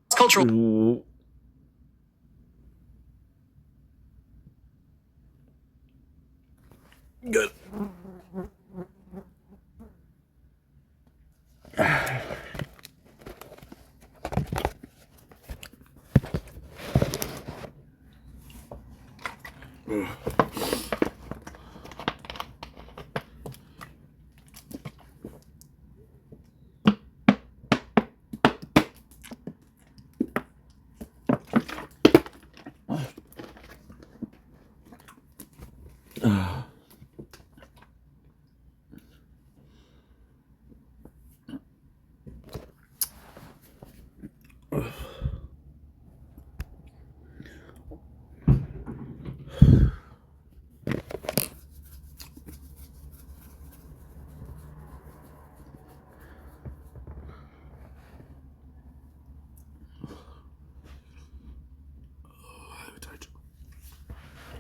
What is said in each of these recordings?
Cultural. Good.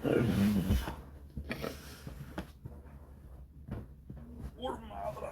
Por madre.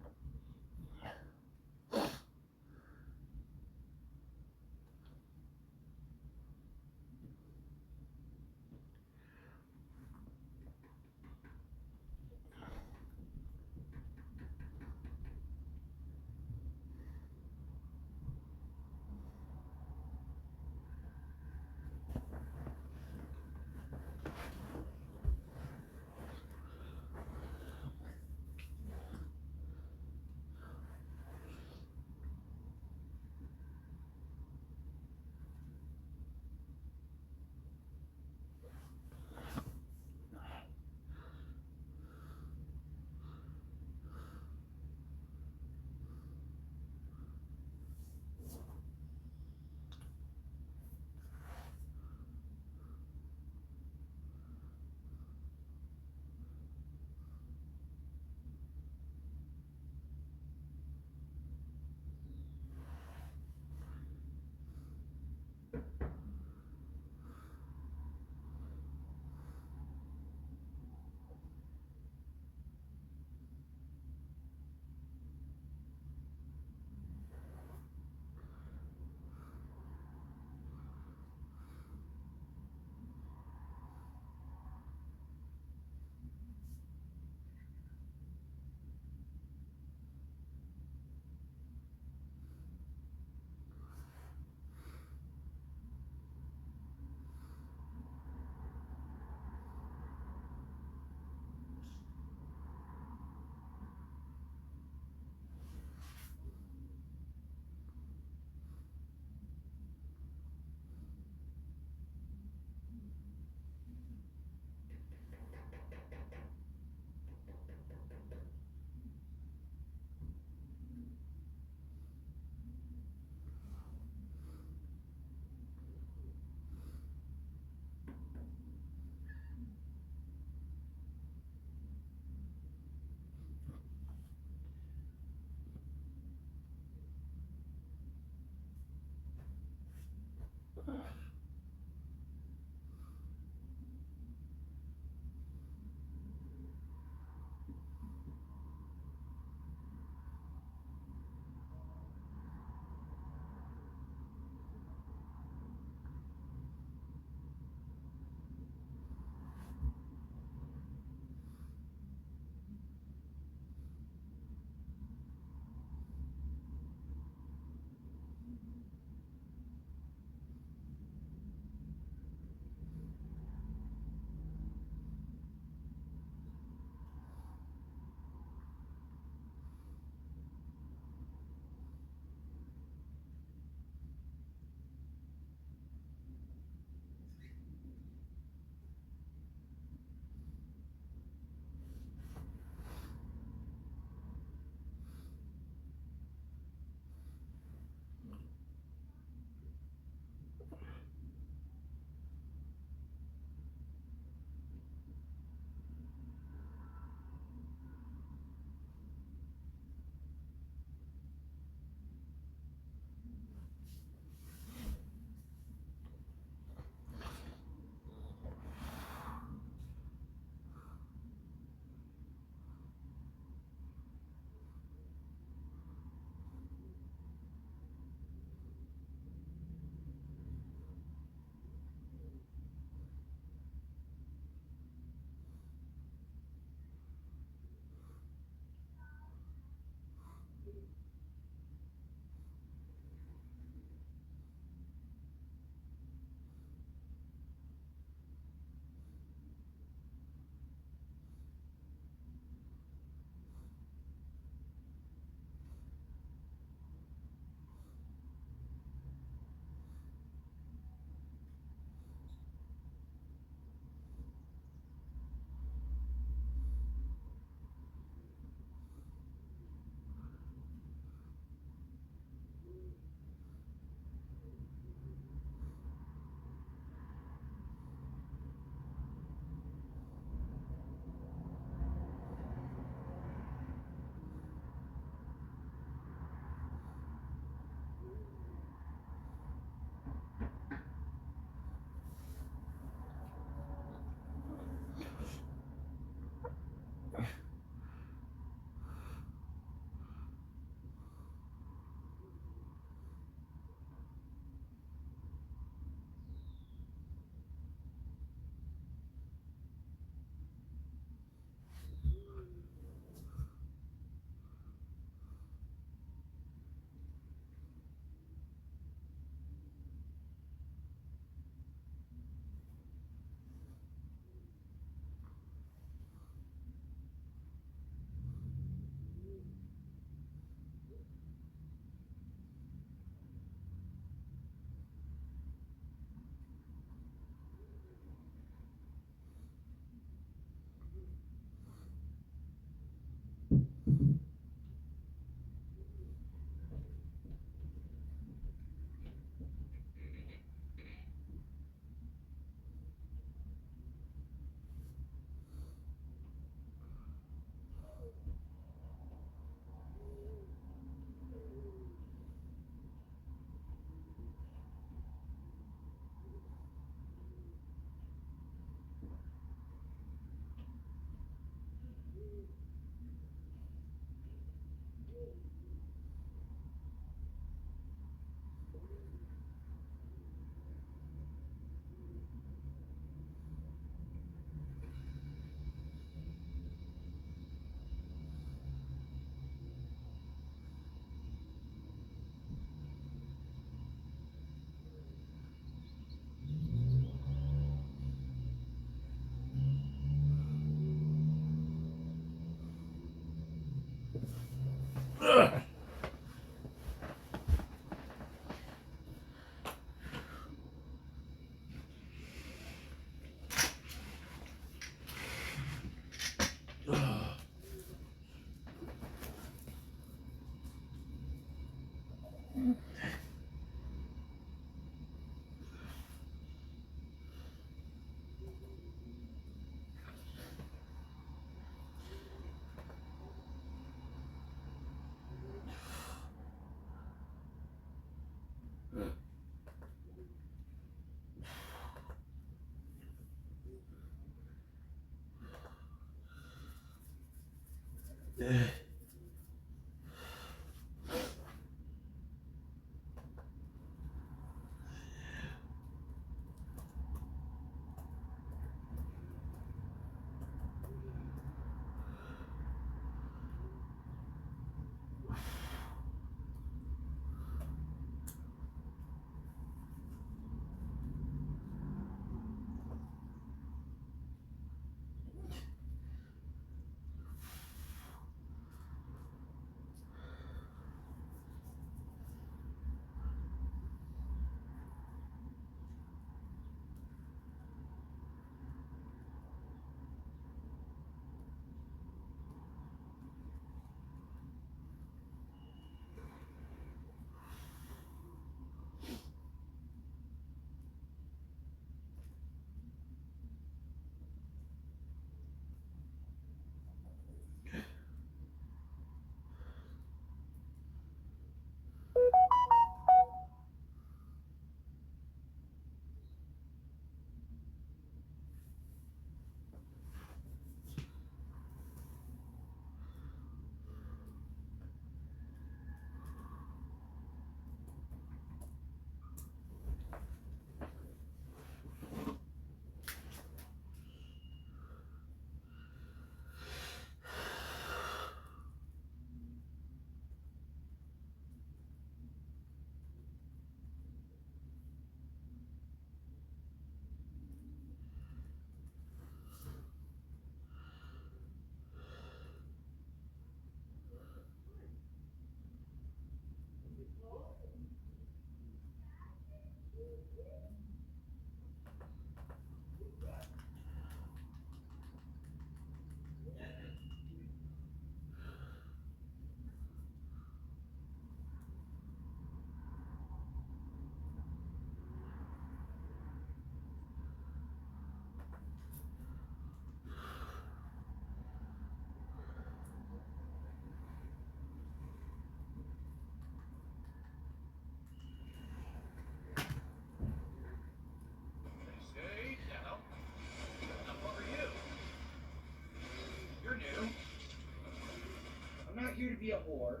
I'm not here to be a whore,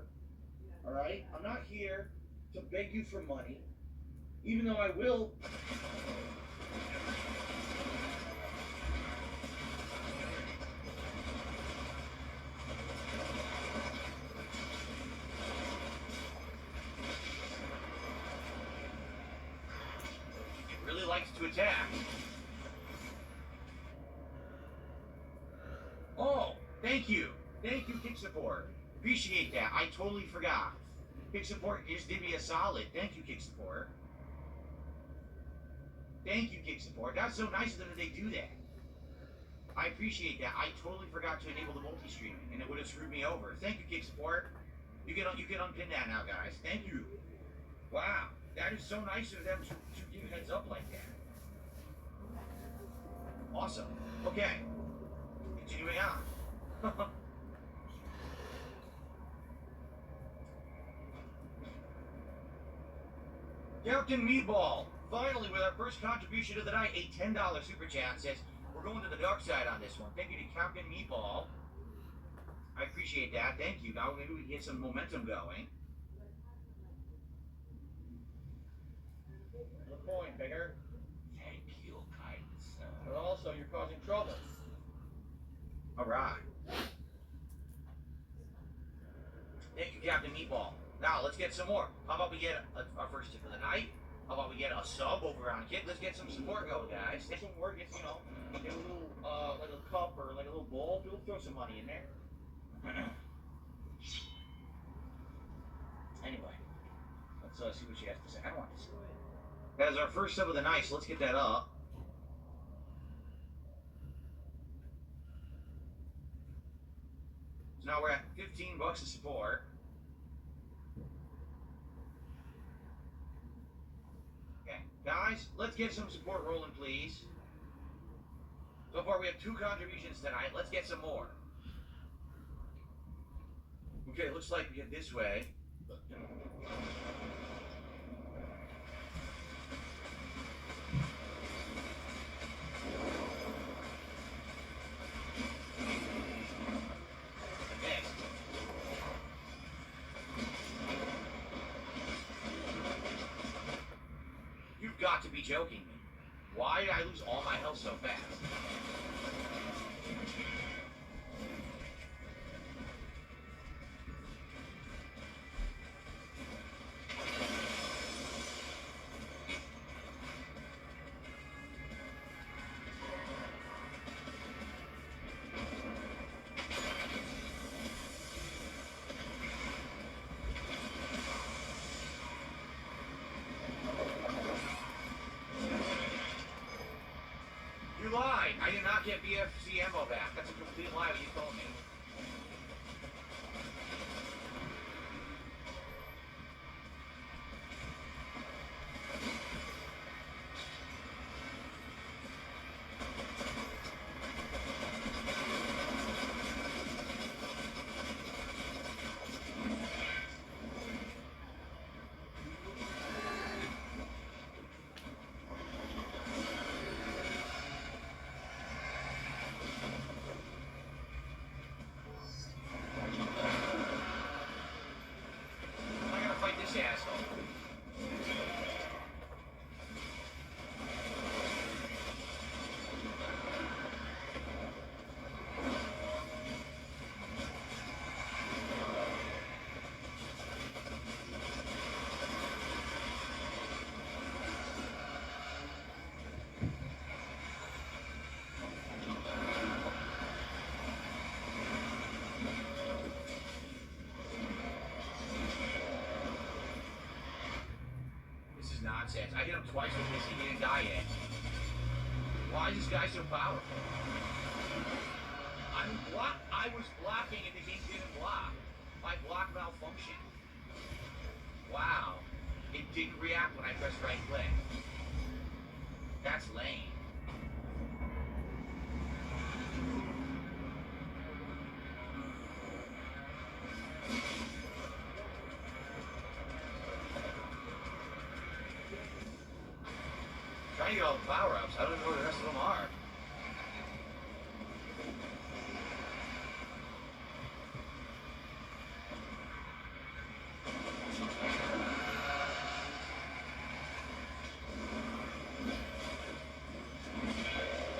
all right? I'm not here to beg you for money, even though I will. It really likes to attack. Oh, thank you. Thank you, Kick Support. Appreciate that. I totally forgot. Kick Support just did me a solid. Thank you, Kick Support. Thank you, Kick Support. That's so nice of them that they do that. I appreciate that. I totally forgot to enable the multi-streaming, and it would have screwed me over. Thank you, Kick Support. You can unpin that now, guys. Thank you. Wow, that is so nice of them to give heads up like that. Awesome. Okay, continuing on. Captain Meatball, finally with our first contribution of the night, a $10 super chat says, we're going to the dark side on this one. Thank you to Captain Meatball. I appreciate that. Thank you. Now maybe we can get some momentum going. The point, Bigger. Thank you, kind sir. But also, you're causing trouble. All right. Thank you, Captain Meatball. Now, let's get some more. How about we get our first tip of the night? How about we get a sub over on Kit? Let's get some support going, guys. Get some work, get, you know, get a little, like a cup or like a little bowl. We'll throw some money in there. Anyway, let's see what she has to say. I don't want to see it. That is our first sub of the night, so let's get that up. So now we're at $15 of support. Guys, let's get some support rolling, please. So far, we have 2 contributions tonight. Let's get some more. Okay, looks like we get this way. You've got to be joking me. Why did I lose all my health so fast? You lied. I did not get BFC ammo back. That's a complete lie what you told me. I gotta fight this asshole. This is nonsense. I hit him twice with this. He didn't die yet. Why is this guy so powerful? I was blocking and the game didn't block. My block malfunctioned. Wow. It didn't react when I pressed right click. That's lame. Trying to get all the power-ups. I don't know where the rest of them are.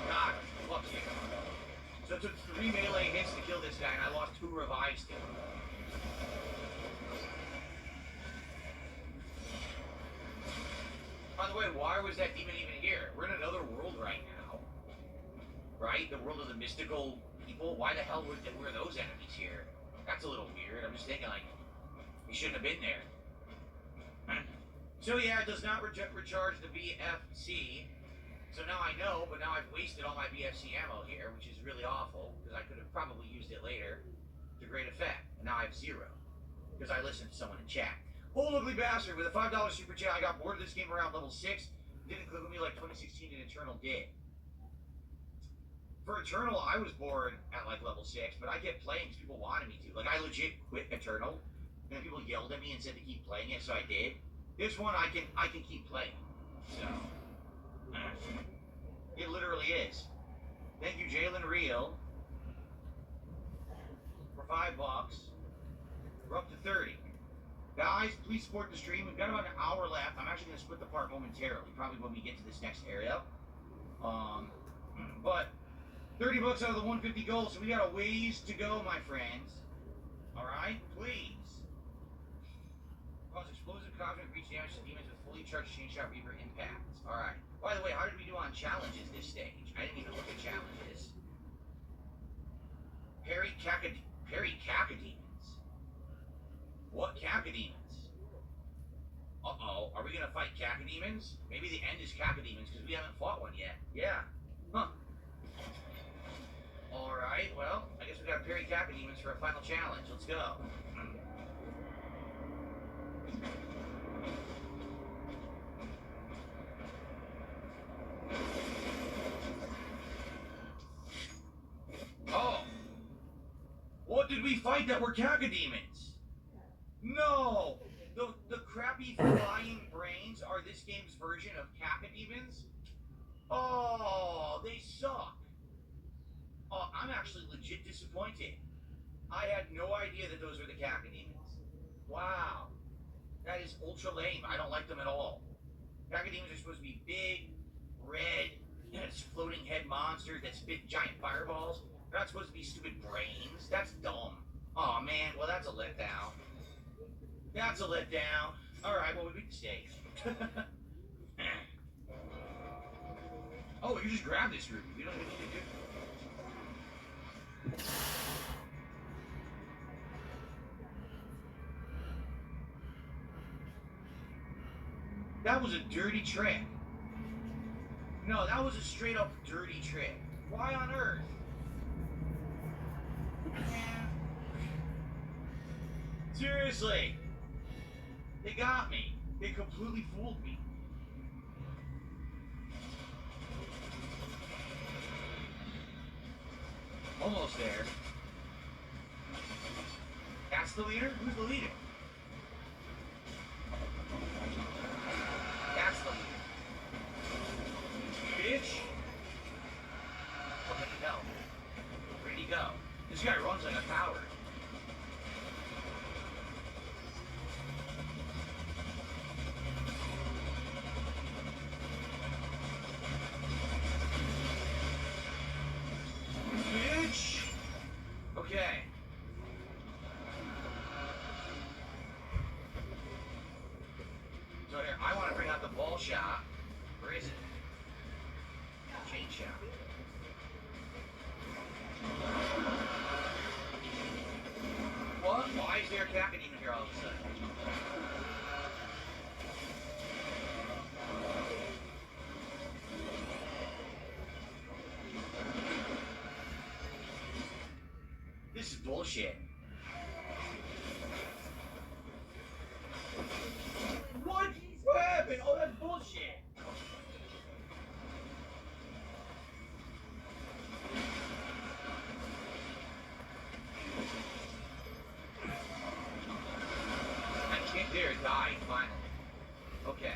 God, fuck you. So it took 3 melee hits to kill this guy, and I lost 2 revives to him. By the way, why was that demon even here? We're in another world right now. Right? The world of the mystical people? Why the hell were those enemies here? That's a little weird. I'm just thinking, like, we shouldn't have been there. So yeah, it does not recharge the BFC. So now I know, but now I've wasted all my BFC ammo here, which is really awful, because I could have probably used it later to great effect. And now I have 0, because I listened to someone in chat. Old Ugly Bastard with a $5 super chat. I got bored of this game around level 6. Didn't click with me like 2016 and Eternal did. For Eternal, I was bored at like level 6, but I kept playing because people wanted me to. Like, I legit quit Eternal, and then people yelled at me and said to keep playing it, so I did. This one, I can keep playing. So, it literally is. Thank you, Jalen Real, for $5. We're up to 30. Guys, please support the stream. We've got about an hour left. I'm actually going to split the part momentarily, probably when we get to this next area. But $30 out of the 150 goal, so we got a ways to go, my friends. All right, please. Cause explosive cosmic breach damage to demons with fully charged chain shot reaver impacts. All right. By the way, how did we do on challenges this stage? I didn't even look at challenges. Perry Cacodemons. What Cacodemons? Uh-oh, are we gonna fight Cacodemons? Maybe the end is Cacodemons because we haven't fought one yet. Yeah. Huh. Alright, well, I guess we got Perry Cacodemons for a final challenge. Let's go. did we fight that were cacodemons? No! The crappy flying brains are this game's version of cacodemons? Oh, they suck. Oh, I'm actually legit disappointed. I had no idea that those were the cacodemons. Wow. That is ultra lame. I don't like them at all. Cacodemons are supposed to be big, red, floating head monsters that spit giant fireballs. They're not supposed to be stupid brains. That's dumb. Oh man, well that's a letdown. That's a letdown. Alright, well we beat the stage. Oh, you just grab this ruby. You don't even need to do. That was a dirty trick. No, that was a straight up dirty trick. Why on earth? Man. Seriously. They got me. They completely fooled me. Almost there. That's the leader? Who's the leader? That's the leader. Bitch! What the hell? Where'd he go? This guy runs like a coward. Bitch! Okay. So here, I want to bring out the ball shot. Where is it? Chain shot. What? Why is there a cacodemon here all of a sudden? This is bullshit. What? What happened? Oh, that's bullshit. I can't there, it died, finally. Okay.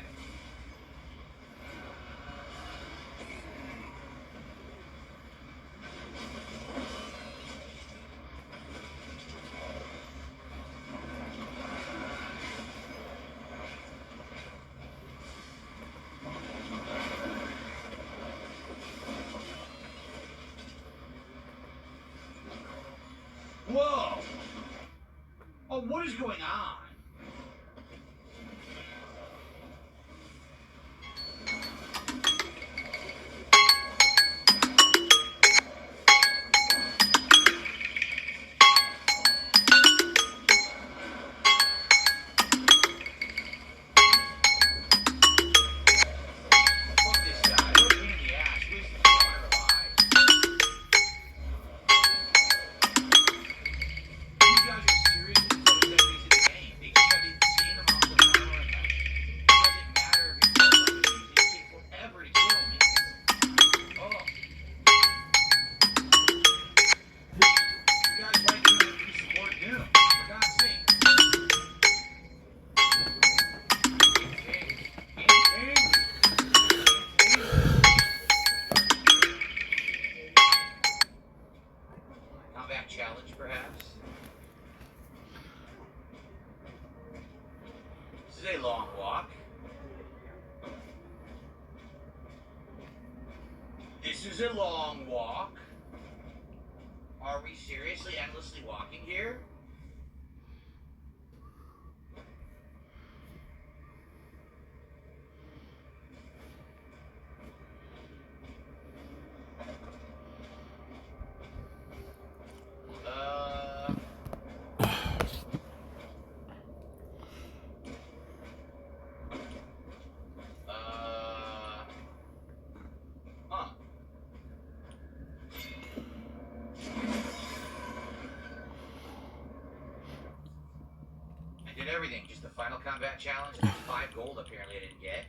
Whoa! Oh, what is going on? Fuck this guy. What a pain in the ass. Wasting my lives. You guys are seriously so enemies in the game. They just have the insane amount of armor and health. It doesn't matter if it's enemies. They take forever to kill me. Oh. You guys like doing it to support Doom. For God's sake. Combat challenge, perhaps? This is a long walk. This is a long walk. Are we seriously endlessly walking here? Huh. I did everything. Just the final combat challenge. There's 5 gold apparently I didn't get.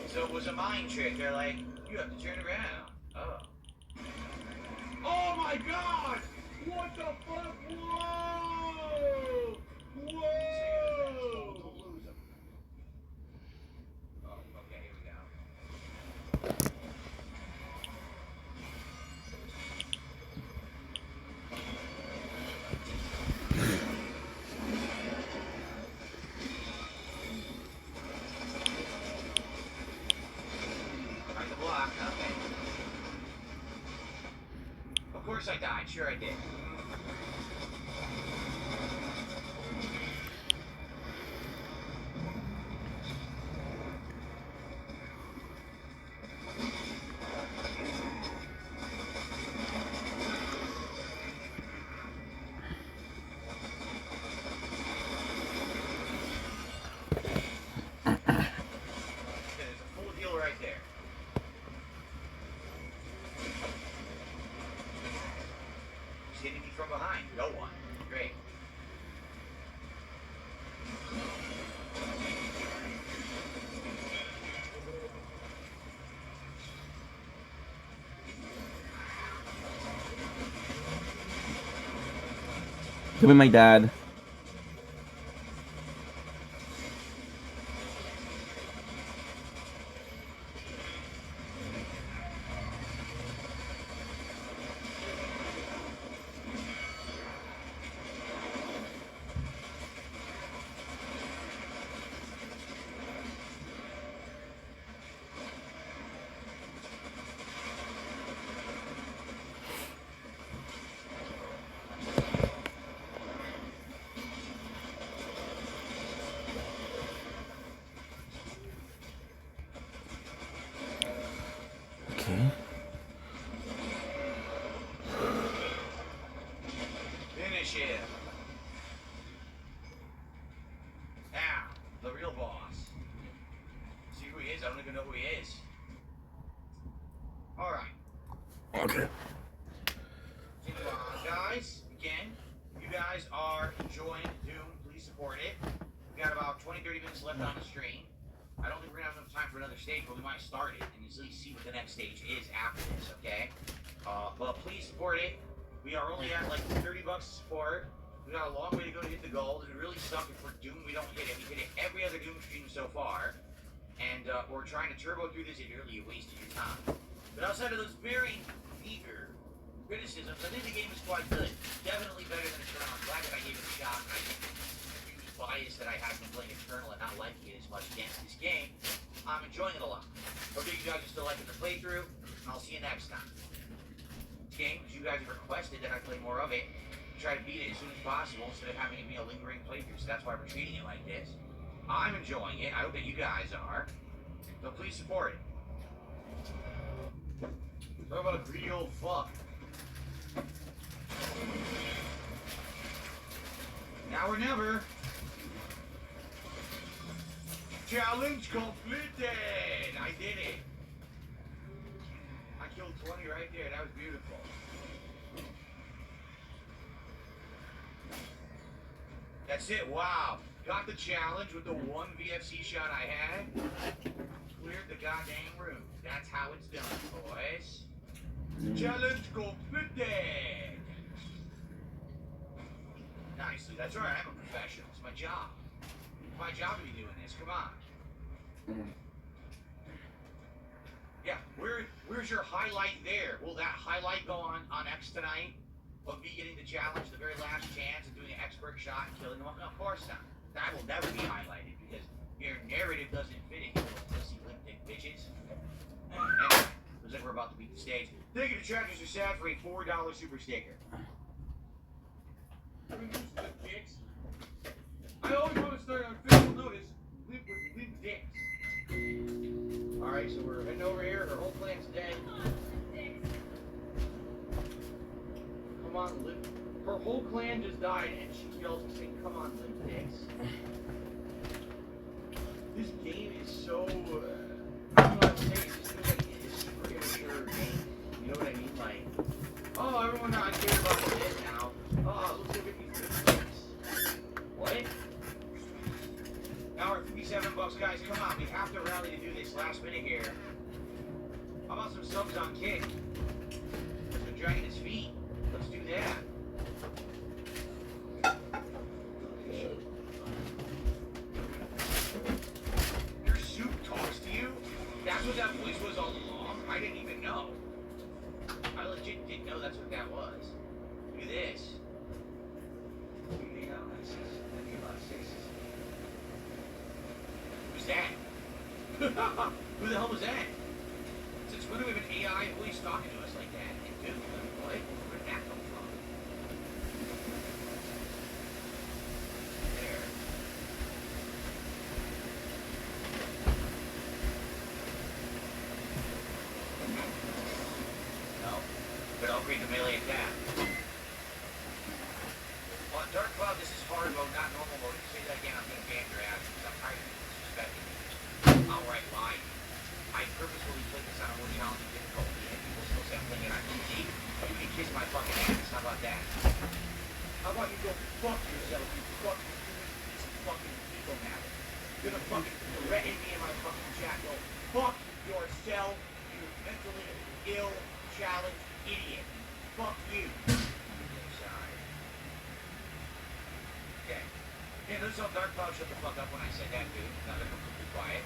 So it was a mind trick. They're like, you have to turn around. Oh. Oh my god! What the fuck? Whoa! Whoa! Don't lose him. Oh, okay, here we go. Right the block, okay. Of course I died, sure I did. There's a full heal right there. Who's hitting me from behind? No one. Great. Give me my dad. Okay. Finish him. Now, the real boss. See who he is? I don't even know who he is. Alright. Okay. Guys, again, you guys are enjoying Doom. Please support it. We got about 20-30 minutes left on the stream. I don't think we're gonna have enough time for another stage, but we might start it and at least see what the next stage is after this, okay? But please support it. We are only at like 30 bucks to support. We got a long way to go to hit the goal. It really sucks if for Doom we don't hit it. We hit it every other Doom stream so far. And we're trying to turbo through this, and really you wasted your time. But outside of those very eager criticisms, I think the game is quite good. Definitely better than Eternal. I'm glad that I gave it a shot. I think the bias that I had from playing Eternal and not liking it as much against this game, I'm enjoying it a lot. Hope you guys are still liking the playthrough, and I'll see you next time. This game, as you guys have requested that I play more of it, try to beat it as soon as possible instead of having it be a lingering playthrough. So that's why we're treating it like this. I'm enjoying it. I hope that you guys are. So please support it. Talk about a greedy old fuck. Now or never. Challenge completed! I did it. I killed 20 right there. That was beautiful. That's it. Wow. Got the challenge with the one VFC shot I had. Cleared the goddamn room. That's how it's done, boys. Challenge completed. Nicely. That's right. I'm a professional. It's my job. It's my job to be doing this. Come on. Yeah. Where's your highlight there? Will that highlight go on X tonight? Of me getting the challenge, the very last chance of doing an expert shot and killing them? No, of course not. That will never be highlighted because your narrative doesn't fit it. You little pussy lip dick bitches. Anyway, looks like we're about to beat the stage. Thank you to Trackers for Sad for a $4 super sticker. I always want to start on official notice with lip dicks. Alright, so we're heading over here. Her whole plan's dead. Come on, lip. Her whole clan just died, and she yells and saying, "Come on, lip dicks." This game is so. I don't know how to say it. It just feels like it is super immature game. You know what I mean? Like, oh, everyone not cares about this now. Oh, let's look at these lip dicks. What? Now we're at 57 bucks, guys. Come on, we have to rally to do this. Last minute here. How about some subs on Kick? He's been dragging his feet. Who's that? Who the hell was that? Since when do we have an AI voice talking to us like that? Dude, what? Where did that come from? There. No. But I'll create the melee attack. On Dark Cloud, this is hard mode, not normal mode. If you say that again, I'm gonna ban your ass because I'm tired of you disrespecting me. Outright lying. I purposefully played this on a more challenging difficulty, and people still say I'm playing it on easy. You can kiss my fucking ass. How about that? How about you go fuck yourself, you fucking piece of fucking ego now? You're gonna fucking threaten me in my fucking chat. Go fuck yourself, you mentally ill, challenged idiot. Fuck you. Sorry. Okay. Yeah, notice how Dark Cloud shut the fuck up when I said that, dude. Now they're completely quiet.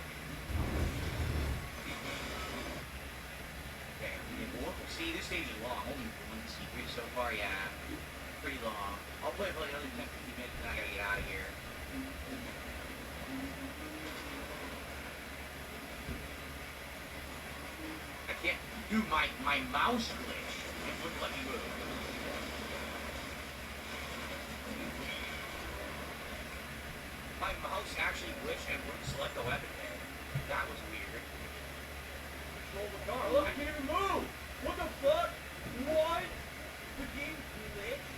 Okay, we'll see, this stage is long. Only one secret so far, yeah. Pretty long. I'll play for like another 10-15 minutes and I gotta get out of here. I can't do my mouse glitch. It wouldn't let me move. My mouse actually glitched and wouldn't select the weapon there. That was weird. Control the car. Look, I can't even move! What the fuck? What? The game glitched?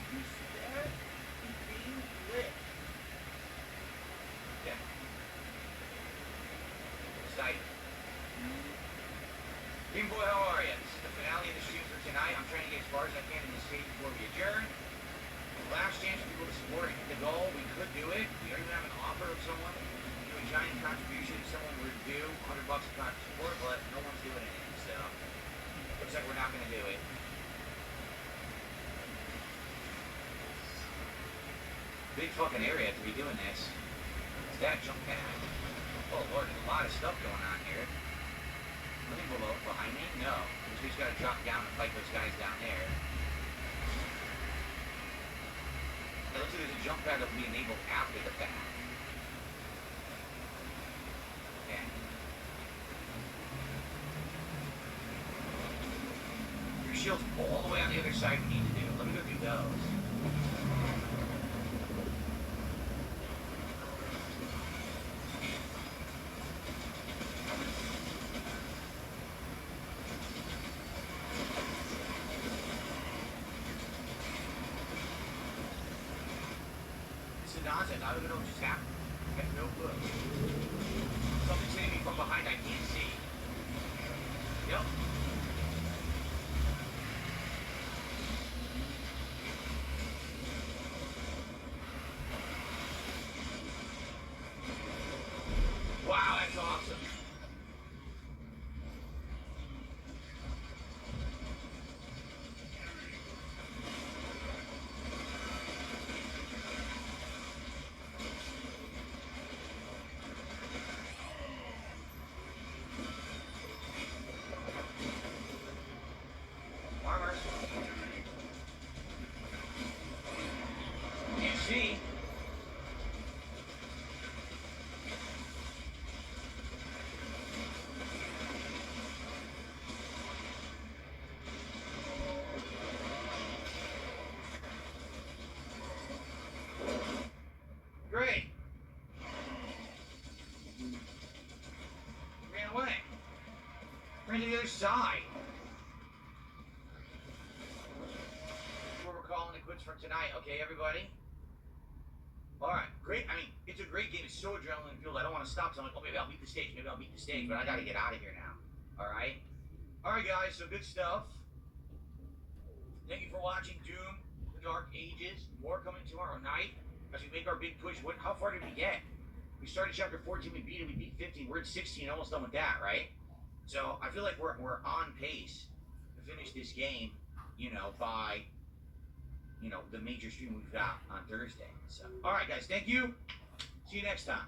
You see that? The game glitched. Yeah. Excited. Game Boy, how are you? This is the finale of the stream for tonight. I'm trying to get as far as I can in this stage before we adjourn. Last chance for people to support the goal. We could do it. We don't even have an offer of someone do a giant contribution. Someone would do $100 of support, but no one's doing anything. So looks like we're not going to do it. Big fucking area to be doing this. It's that jump pad. Oh lord, there's a lot of stuff going on here. Nothing below, behind me? No. We just gotta drop down and fight those guys down there. It looks like there's a jump pad that will be enabled after the fact. Okay. Your shield's all the way on the other side we need to do. Let me go do those. Nonsense. I don't even know what just happened. I have no clue. Something's hitting me from behind I can't see. Yep. Wow, that's awesome. See? Great. Ran away. Ran to the other side. Where we're calling it quits for tonight. Okay, everybody? Alright, great. I mean, it's a great game. It's so adrenaline fueled. I don't want to stop. So I'm like, oh, maybe I'll beat the stage. Maybe I'll beat the stage. But I got to get out of here now. Alright? Alright, guys. So good stuff. Thank you for watching Doom, The Dark Ages. More coming tomorrow night as we make our big push. How far did we get? We started chapter 14. We beat it. We beat 15. We're at 16. Almost done with that, right? So I feel like we're on pace to finish this game, you know, by... you know, the major stream we've got on Thursday. So, all right, guys, thank you. See you next time.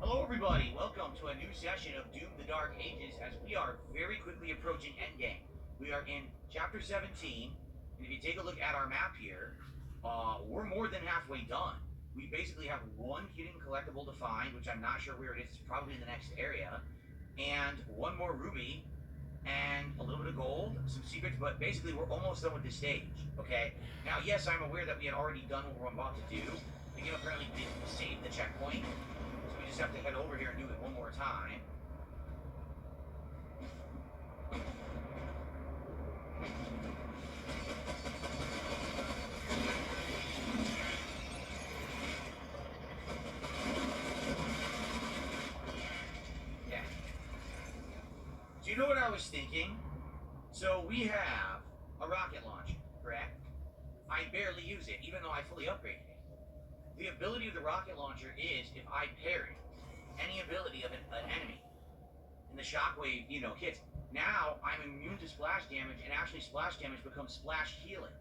Hello, everybody. Welcome to a new session of Doom: The Dark Ages as we are very quickly approaching endgame. We are in Chapter 17, and if you take a look at our map here, we're more than halfway done. We basically have one hidden collectible to find, which I'm not sure where it is. It's probably in the next area, and one more ruby, and a little bit of gold, some secrets. But basically, we're almost done with this stage. Okay. Now, yes, I'm aware that we had already done what we're about to do. The game apparently didn't save the checkpoint, so we just have to head over here and do it one more time. Yeah. Do you know what I was thinking? So we have a rocket launcher, correct? I barely use it, even though I fully upgraded it. The ability of the rocket launcher is if I parry any ability of an enemy, and the shockwave, hits. Now I'm immune to splash damage, and actually splash damage becomes splash healing.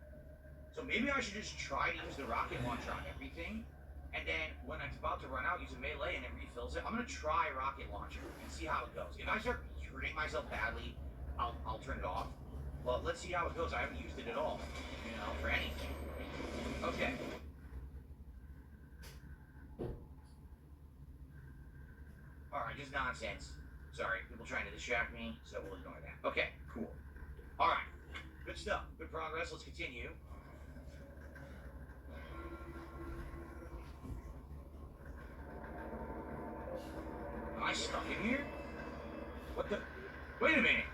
So maybe I should just try to use the rocket launcher on everything, and then when it's about to run out, use a melee and it refills it. I'm gonna try rocket launcher and see how it goes. If I start hurting myself badly, I'll turn it off. Well, let's see how it goes. I haven't used it at all, for anything. Okay. Alright, just nonsense. Sorry, people trying to distract me, so we'll ignore that. Okay, cool. Alright, good stuff. Good progress. Let's continue. Am I stuck in here? What the? Wait a minute.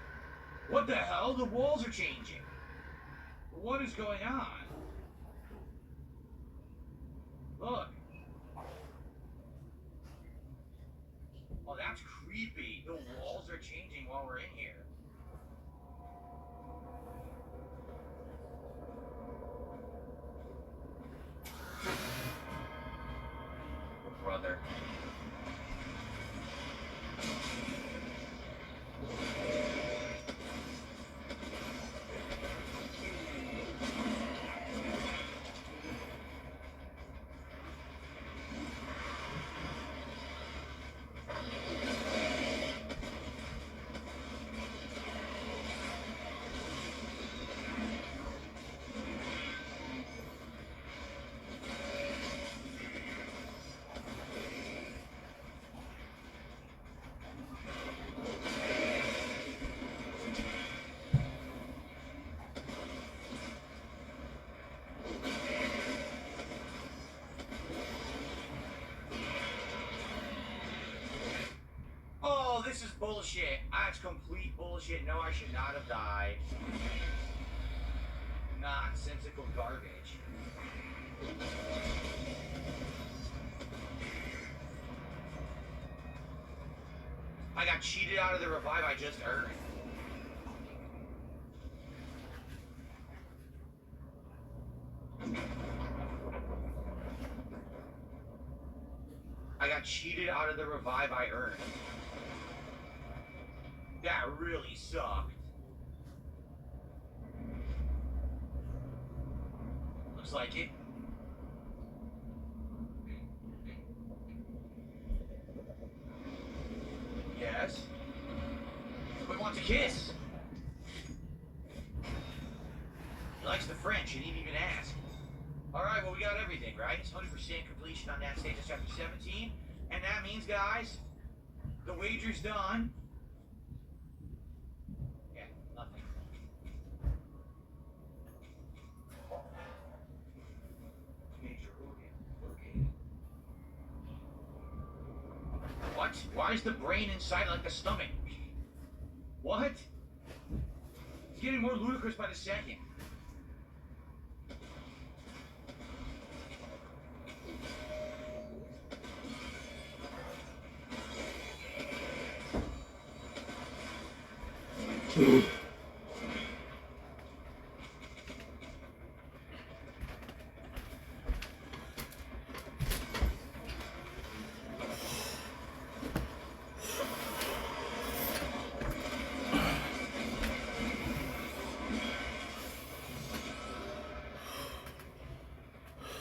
What the hell? The walls are changing. What is going on? Look. Oh, that's creepy. The walls are changing while we're in here. Brother. This is bullshit. That's complete bullshit. No, I should not have died. Nonsensical garbage. I got cheated out of the revive I just earned. I got cheated out of the revive I earned. That really sucked. Looks like it. Yes? But wants a kiss. He likes the French, he didn't even ask. Alright, well we got everything, right? It's 100% completion on that stage of chapter 17. And that means, guys, the wager's done. Nothing. What? Why is the brain inside like the stomach? What? It's getting more ludicrous by the second.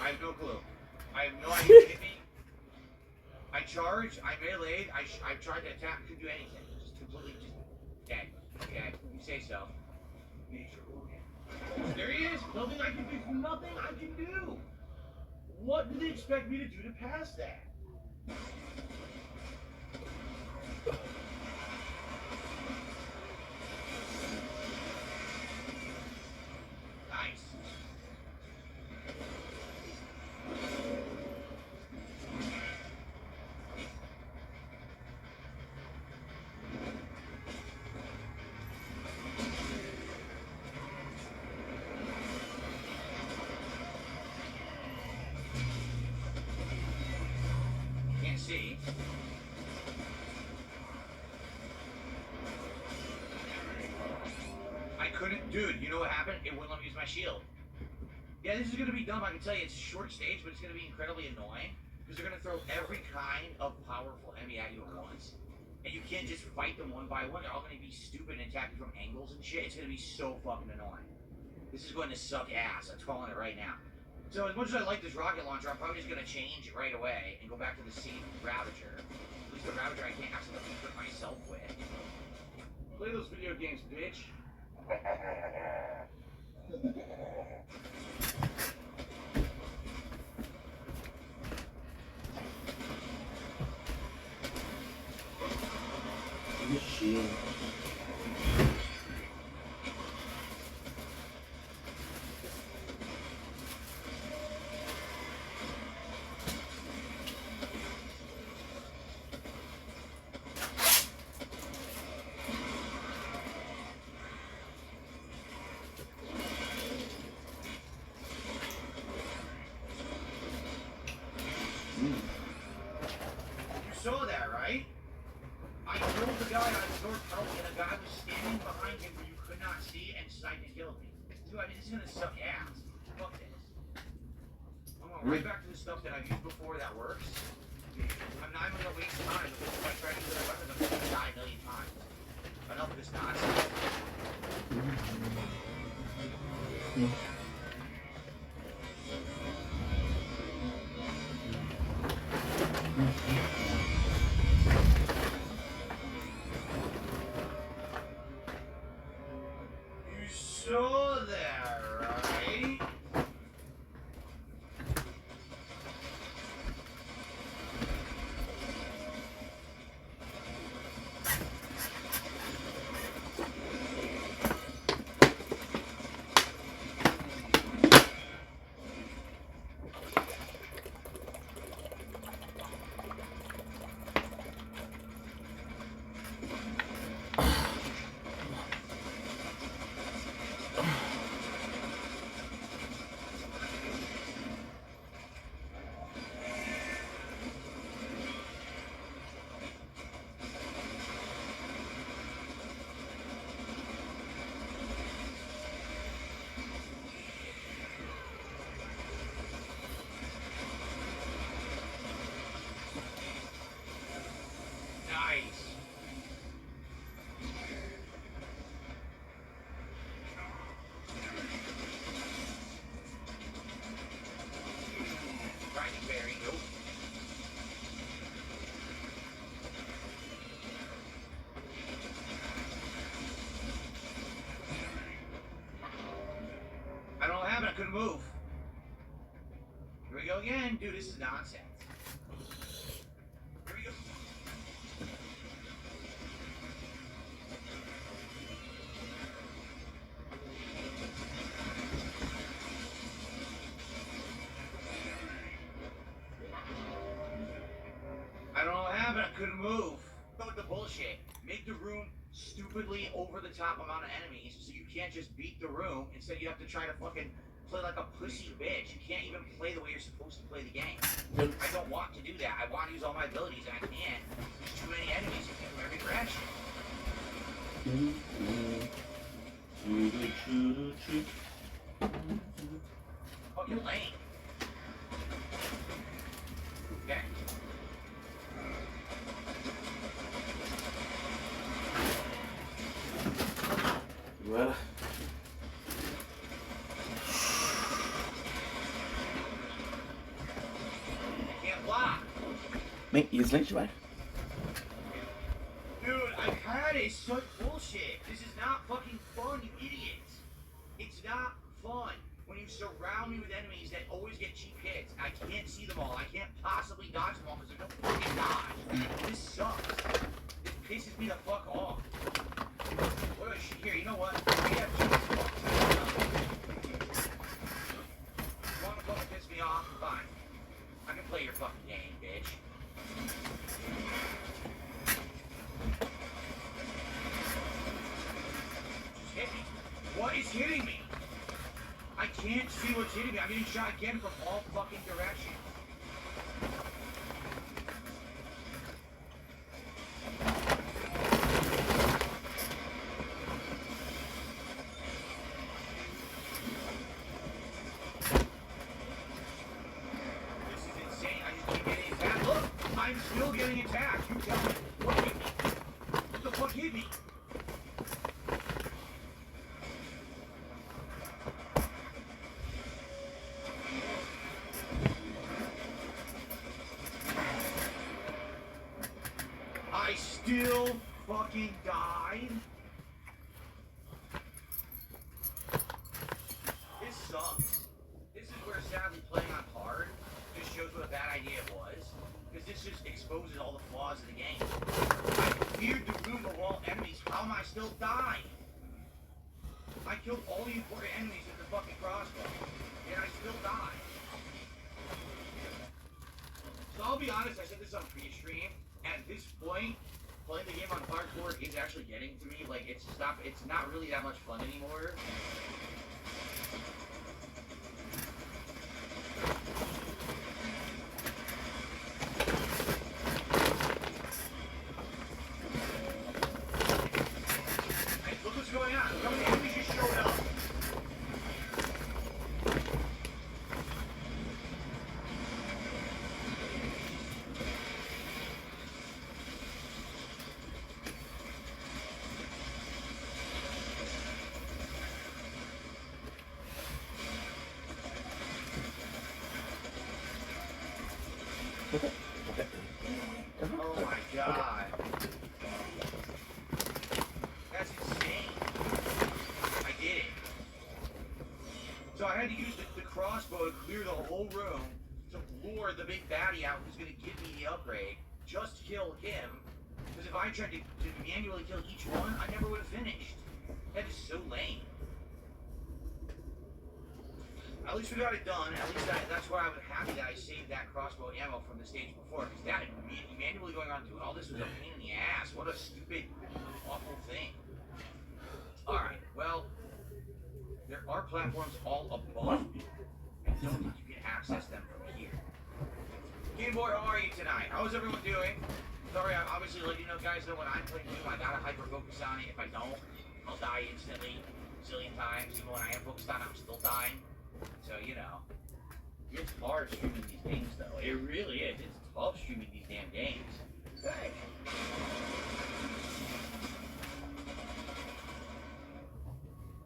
I have no clue. I have no idea what hit me. I charged, I meleeed, I tried to attack, couldn't do anything. Just completely dead. Okay, you say so. There he is! Nothing I can do! Nothing I can do! What do they expect me to do to pass that? Nice. Can't see. I couldn't, dude, you know what happened? It wouldn't let me use my shield. Yeah, this is gonna be dumb, I can tell you, it's a short stage, but it's gonna be incredibly annoying, because they're gonna throw every kind of powerful enemy at you at once, and you can't just fight them one by one, they're all gonna be stupid and attack you from angles and shit, it's gonna be so fucking annoying. This is going to suck ass, I'm calling it right now. So as much as I like this rocket launcher, I'm probably just gonna change it right away, and go back to the same Ravager. At least the Ravager I can't accidentally hurt myself with. Play those video games, bitch. Shield. You saw that, right? I killed the guy on sword help, and a guy was standing behind him where you could not see and sniped and killed me. Dude, I mean, this is gonna suck ass. Fuck this. I'm going right back to the stuff that I've used before that works. I'm not even gonna waste time because if I try to use other weapons, I'm gonna die a million times. Enough of this nonsense. You saw that, right? Nice. Grinding berry, nope. I don't know what happened, I couldn't move. Here we go again. Dude, this is nonsense. Here we go. I don't know what happened, I couldn't move. Go with the bullshit. Make the room stupidly over the top amount of enemies so you can't just beat the room. Instead you have to try to fucking play like a pussy bitch. You can't even play the way you're supposed to play the game. I don't want to do that. I want to use all my abilities and I can't. There's too many enemies who can from every direction. Fucking lame. Okay. Well, I can't block. mate, you slice right? Dude, I've had it. It's such bullshit. This is not fucking fun, you idiots. It's not fun. When when you surround me with enemies that always get cheap hits. I can't see them all. I can't possibly dodge them all because there's no fucking dodge. This sucks. This pisses me the fuck off. What do I shoot here? You know what? We have two spots. You want to fucking piss me off? Fine. I can play your fucking game, bitch. Just hit me. What is hitting me? I can't see what's hitting me. I'm getting shot again from all fucking directions. This is insane. I just keep getting attacked. Look, I'm still getting attacked. You tell me. What hit me? What the fuck hit me? I still fucking died? This sucks. This is where sadly playing on hard just shows what a bad idea it was. Because this just exposes all the flaws of the game. I cleared the room of all enemies. How am I still dying? I killed all the important enemies with the fucking crossbow. And I still died. So I'll be honest, I said this on pre-stream. At this point, playing the game on hardcore is actually getting to me. Like, it's not really that much fun anymore. Hey, look what's going on. How many enemies just showed up? Oh my god. That's insane. I did it. So I had to use the crossbow to clear the whole room to lure the big baddie out who's going to give me the upgrade just to kill him. Because if I tried to manually kill each one, I never would have finished. That is so lame. At least we got it done. At least that's why I'm happy that I saved that crossbow ammo from the stage before. Because that manually going on doing all this was a pain in the ass. What a stupid, awful thing. Alright, well, there are platforms all above me. I don't think you can access them from here. Game Boy, how are you tonight? How's everyone doing? Sorry, I'm obviously letting you know guys know when I'm playing Doom, I gotta hyper focus on it. If I don't, I'll die instantly, a zillion times. Even when I am focused on it, I'm still dying. So, you know, it's hard streaming these games, though. It really is. It's tough streaming these damn games. Hey.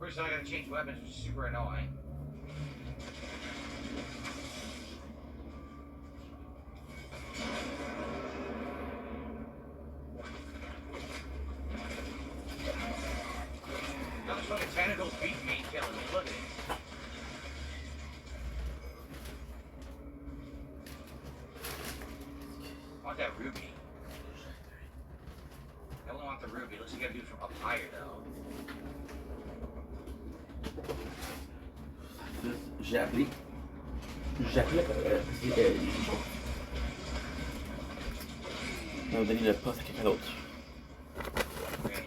First, I gotta change weapons, which is super annoying. That's when the tentacles beat me, killing me. Look at it. I want that ruby. I only want the ruby. Looks like you gotta do it from up higher, though. J'ai appelé. On va donner le poste à quelqu'un d'autre. Okay.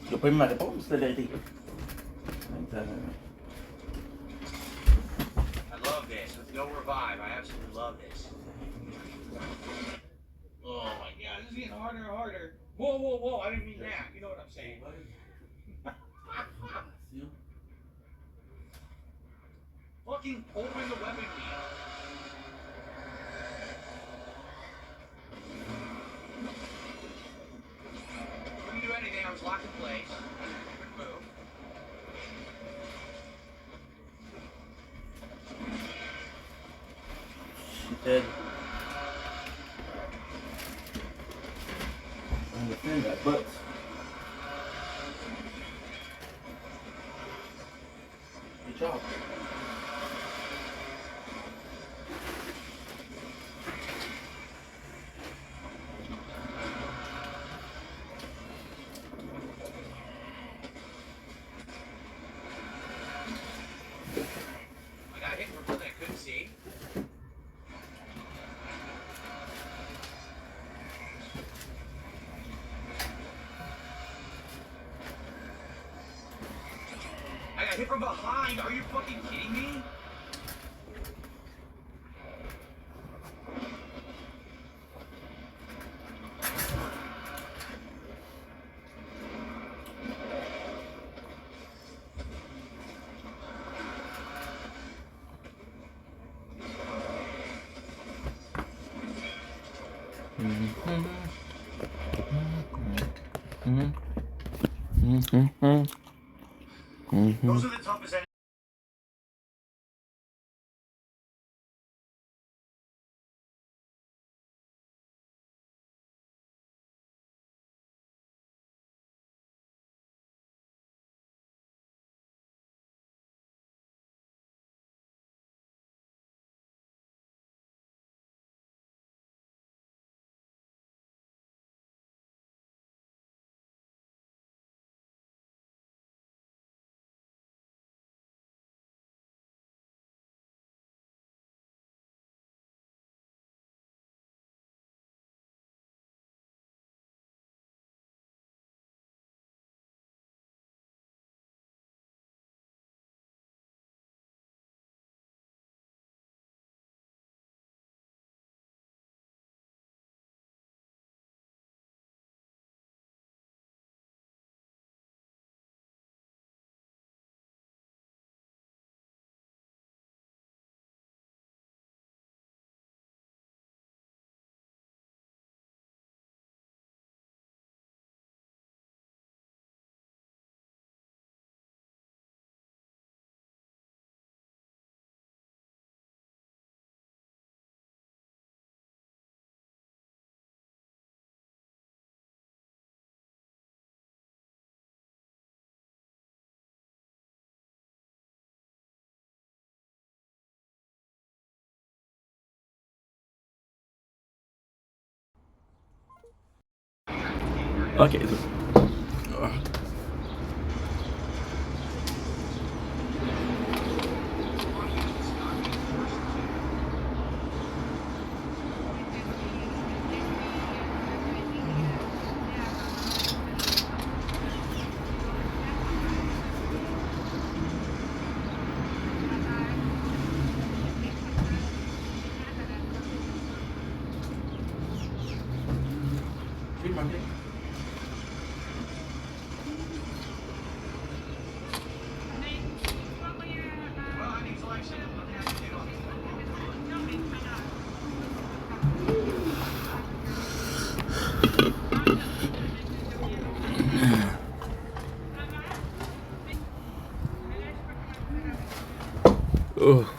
Tu n'as pas aimé ma réponse, c'est la vérité. I love this. With no revive, I absolutely love this. Oh my god, this is getting harder and harder. Whoa, whoa, whoa, I didn't mean that. You know what I'm saying. Fucking open the weapon wheel. Couldn't do anything, I was locked in place. Couldn't move. She did. Good job. I got hit for something I couldn't see. I got hit from behind. Are you fucking kidding me? Those are the toughest enemies. Okay, so Well, I need selection. I'm gonna have to do oh.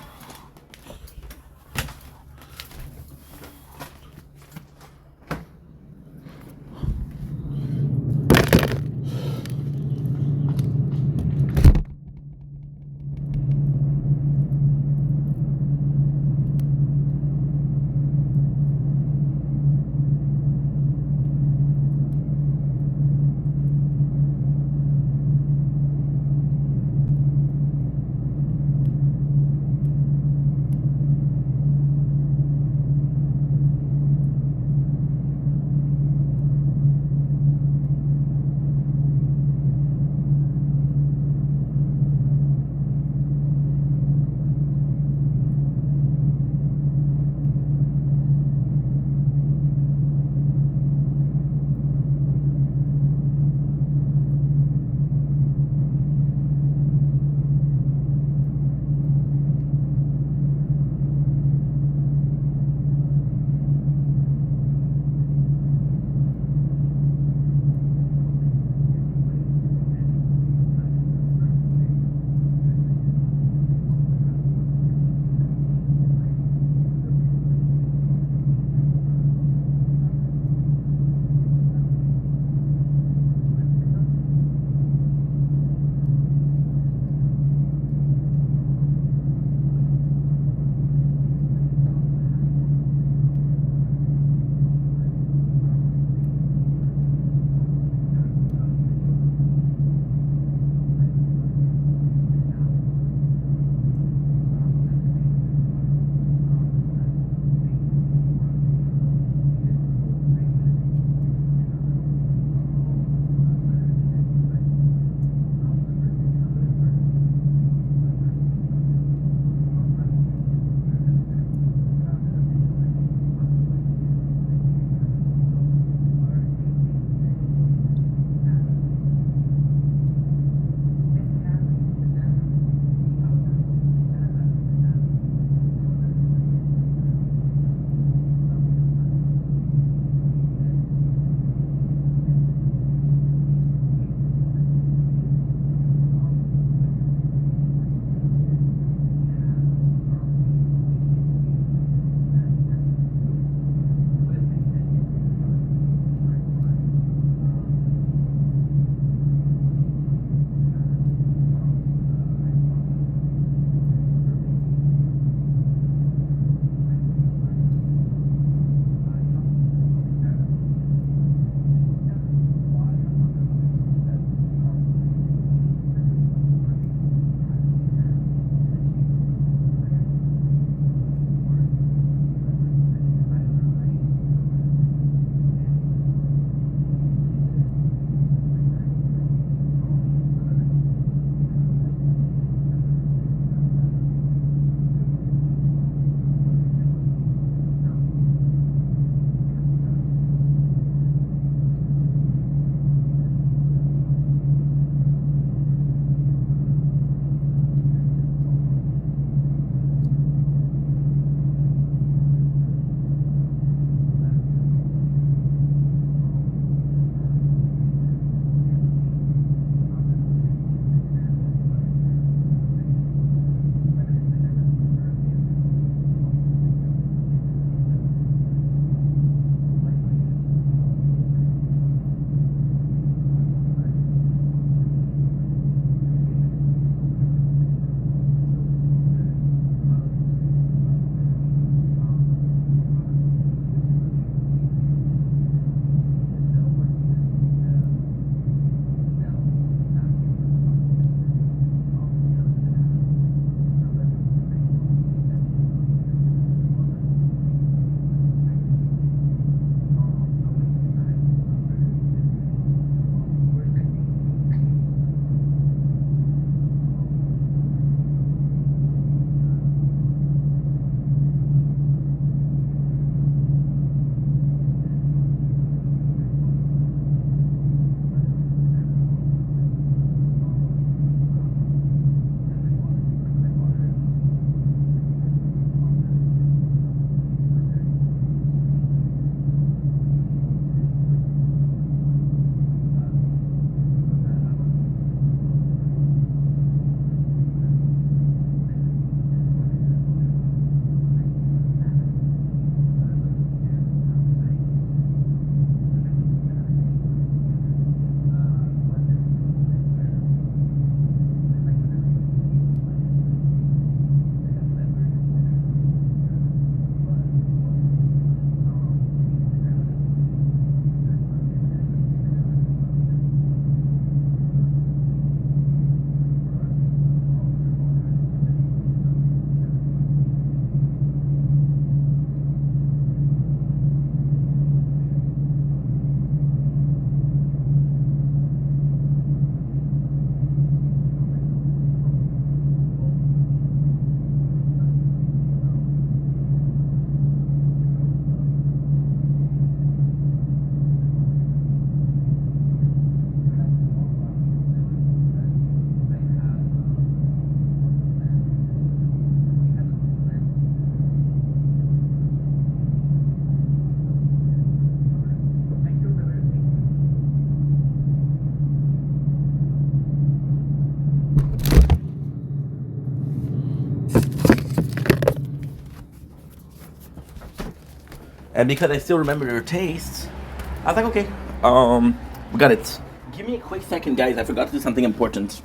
And because I still remember their taste, I was like, okay, we got it. Give me a quick second, guys. I forgot to do something important.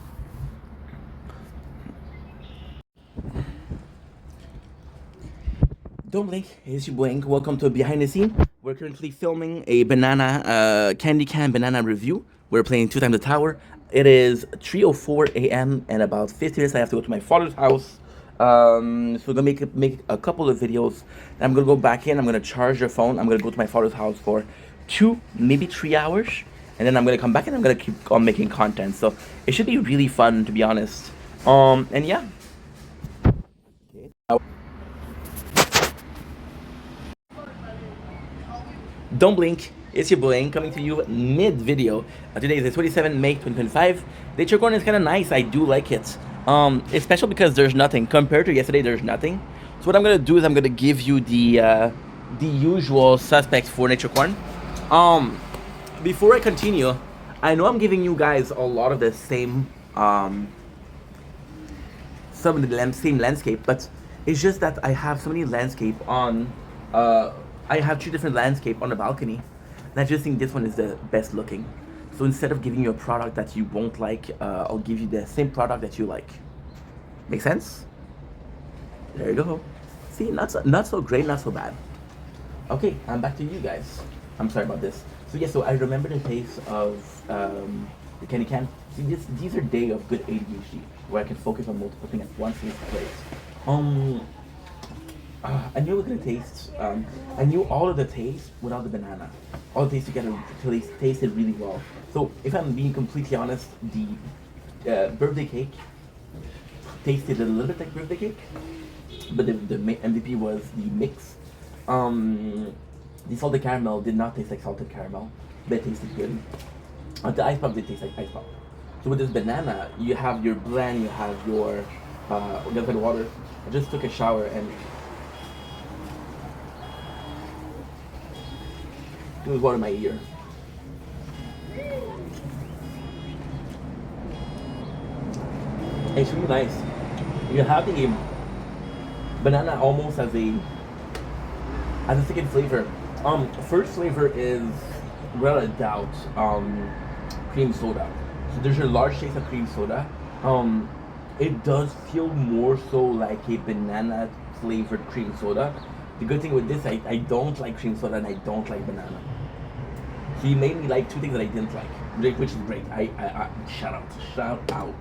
Don't blink, it's your Blink. Welcome to Behind the Scene. We're currently filming a banana, candy can banana review. We're playing 2 times the tower. It is 3:04 a.m. and about 50 minutes I have to go to my father's house. So we're gonna make a couple of videos. Then I'm gonna go back in, I'm gonna charge the phone. I'm gonna go to my father's house for 2, maybe 3 hours. And then I'm gonna come back and I'm gonna keep on making content. So it should be really fun, to be honest. And yeah. Don't blink, it's your Blink coming to you mid-video. Today is the 27th May 2025. The Nature Corner is kind of nice, I do like it. It's special because there's nothing. Compared to yesterday, there's nothing. So what I'm going to do is I'm going to give you the usual suspects for Nature Corn. Before I continue, I know I'm giving you guys a lot of the same, some of the same landscape, but it's just that I have so many landscape on, I have 2 different landscape on the balcony, and I just think this one is the best looking. So instead of giving you a product that you won't like, I'll give you the same product that you like. Make sense? There you go. See, not so great, not so bad. Okay, I'm back to you guys. I'm sorry about this. So yeah, so I remember the taste of the candy can. See, these are days of good ADHD, where I can focus on multiple things at once and it's great. I knew it was gonna taste. I knew all of the taste without the banana. All the taste together tasted really well. So if I'm being completely honest, the birthday cake tasted a little bit like birthday cake, but the MVP was the mix. The salted caramel did not taste like salted caramel, but it tasted good. The ice pop did taste like ice pop. So with this banana, you have your blend, you have your water. I just took a shower and it was water in my ear. It's really nice. You have the banana almost as a second flavor. First flavor is without a doubt cream soda. So there's a large taste of cream soda. It does feel more so like a banana flavored cream soda. The good thing with this, I don't like cream soda and I don't like banana. So you made me like 2 things that I didn't like, which is great. I shout out.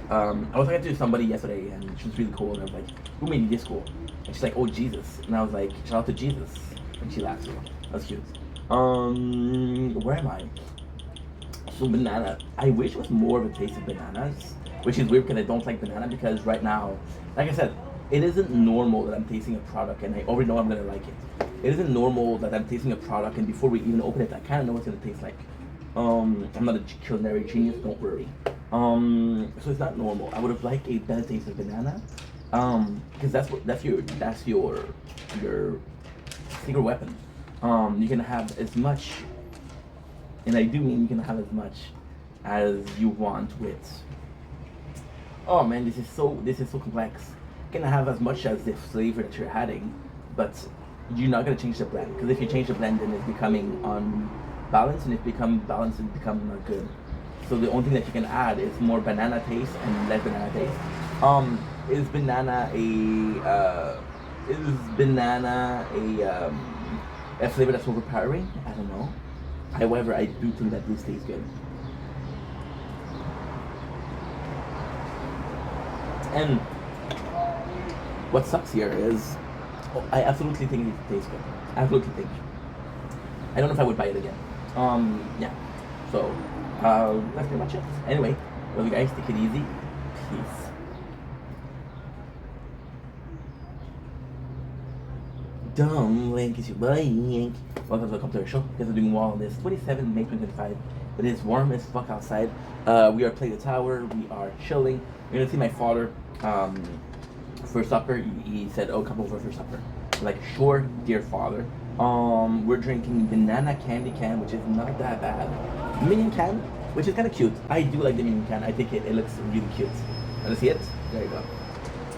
I was talking to somebody yesterday and she was really cool and I was like, who made you this cool? And she's like, oh, Jesus. And I was like, shout out to Jesus. And she laughed. That's cute. Where am I? So banana. I wish it was more of a taste of bananas, which is weird because I don't like banana because right now, like I said, it isn't normal that I'm tasting a product and I already know I'm gonna like it. It isn't normal that I'm tasting a product and before we even open it, I kind of know what it's gonna taste like. I'm not a culinary genius, don't worry. So it's not normal. I would have liked a better taste of banana, because that's your secret weapon. You can have as much, and I do mean you can have as much as you want with. Oh man, this is so complex. You can have as much as the flavor that you're adding, but you're not gonna change the blend. Because if you change the blend, then it's becoming unbalanced, and if it becomes balanced, it becomes not good. So the only thing that you can add is more banana taste and less banana taste. Is banana a flavor that's overpowering? I don't know. However, I do think that this tastes good. And what sucks here is, I absolutely think it tastes good. I absolutely think. I don't know if I would buy it again. Yeah. So, that's pretty much it. Anyway, love you guys. Take it easy. Peace. Don't blink, it's your Blink. Welcome to our show. You guys are doing well on this 27th May 2025. It is warm as fuck outside. We are playing the tower. We are chilling. You're gonna see my father for supper. He said, "Oh, come over for supper." I'm like, sure, dear father. We're drinking banana candy can, which is not that bad. Minion can, which is kind of cute. I do like the minion can. I think it looks really cute. Want to see it? There you go.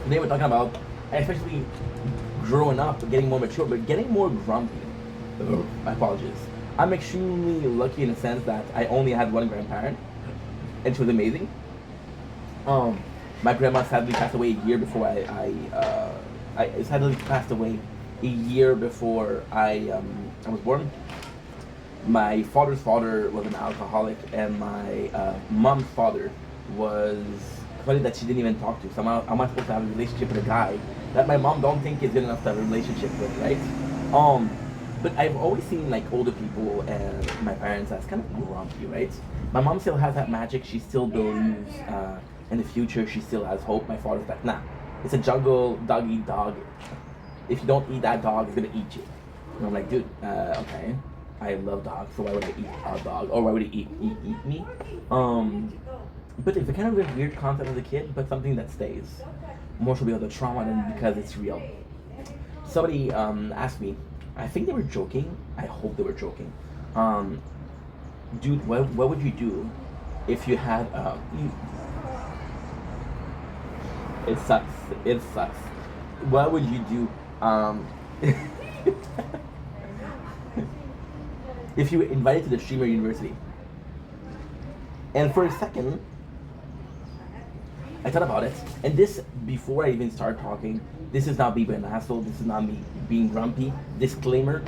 Today we're talking about, especially growing up, getting more mature, but getting more grumpy. My apologies. I'm extremely lucky in the sense that I only had one grandparent, and she was amazing. Um, my grandma sadly passed away a year before I sadly passed away a year before I was born. My father's father was an alcoholic, and my mom's father was funny that she didn't even talk to. So am I supposed to have a relationship with a guy that my mom don't think is good enough to have a relationship with, right? But I've always seen like older people and my parents as kind of grumpy, right? My mom still has that magic. She still believes in the future. She still has hope. My father's like, nah, it's a jungle, dog eat dog. If you don't eat that dog, it's gonna eat you. And I'm like, dude, okay. I love dogs, so why would I eat a dog? Or why would he eat me? But it's a kind of a weird concept as a kid, but something that stays. More so because of the trauma than because it's real. Somebody asked me, I think they were joking. I hope they were joking. Dude, what would you do if you had it sucks. It sucks. What would you do if you were invited to the Streamer University? And for a second, I thought about it, and this, before I even start talking, this is not me being an asshole, this is not me being grumpy. Disclaimer,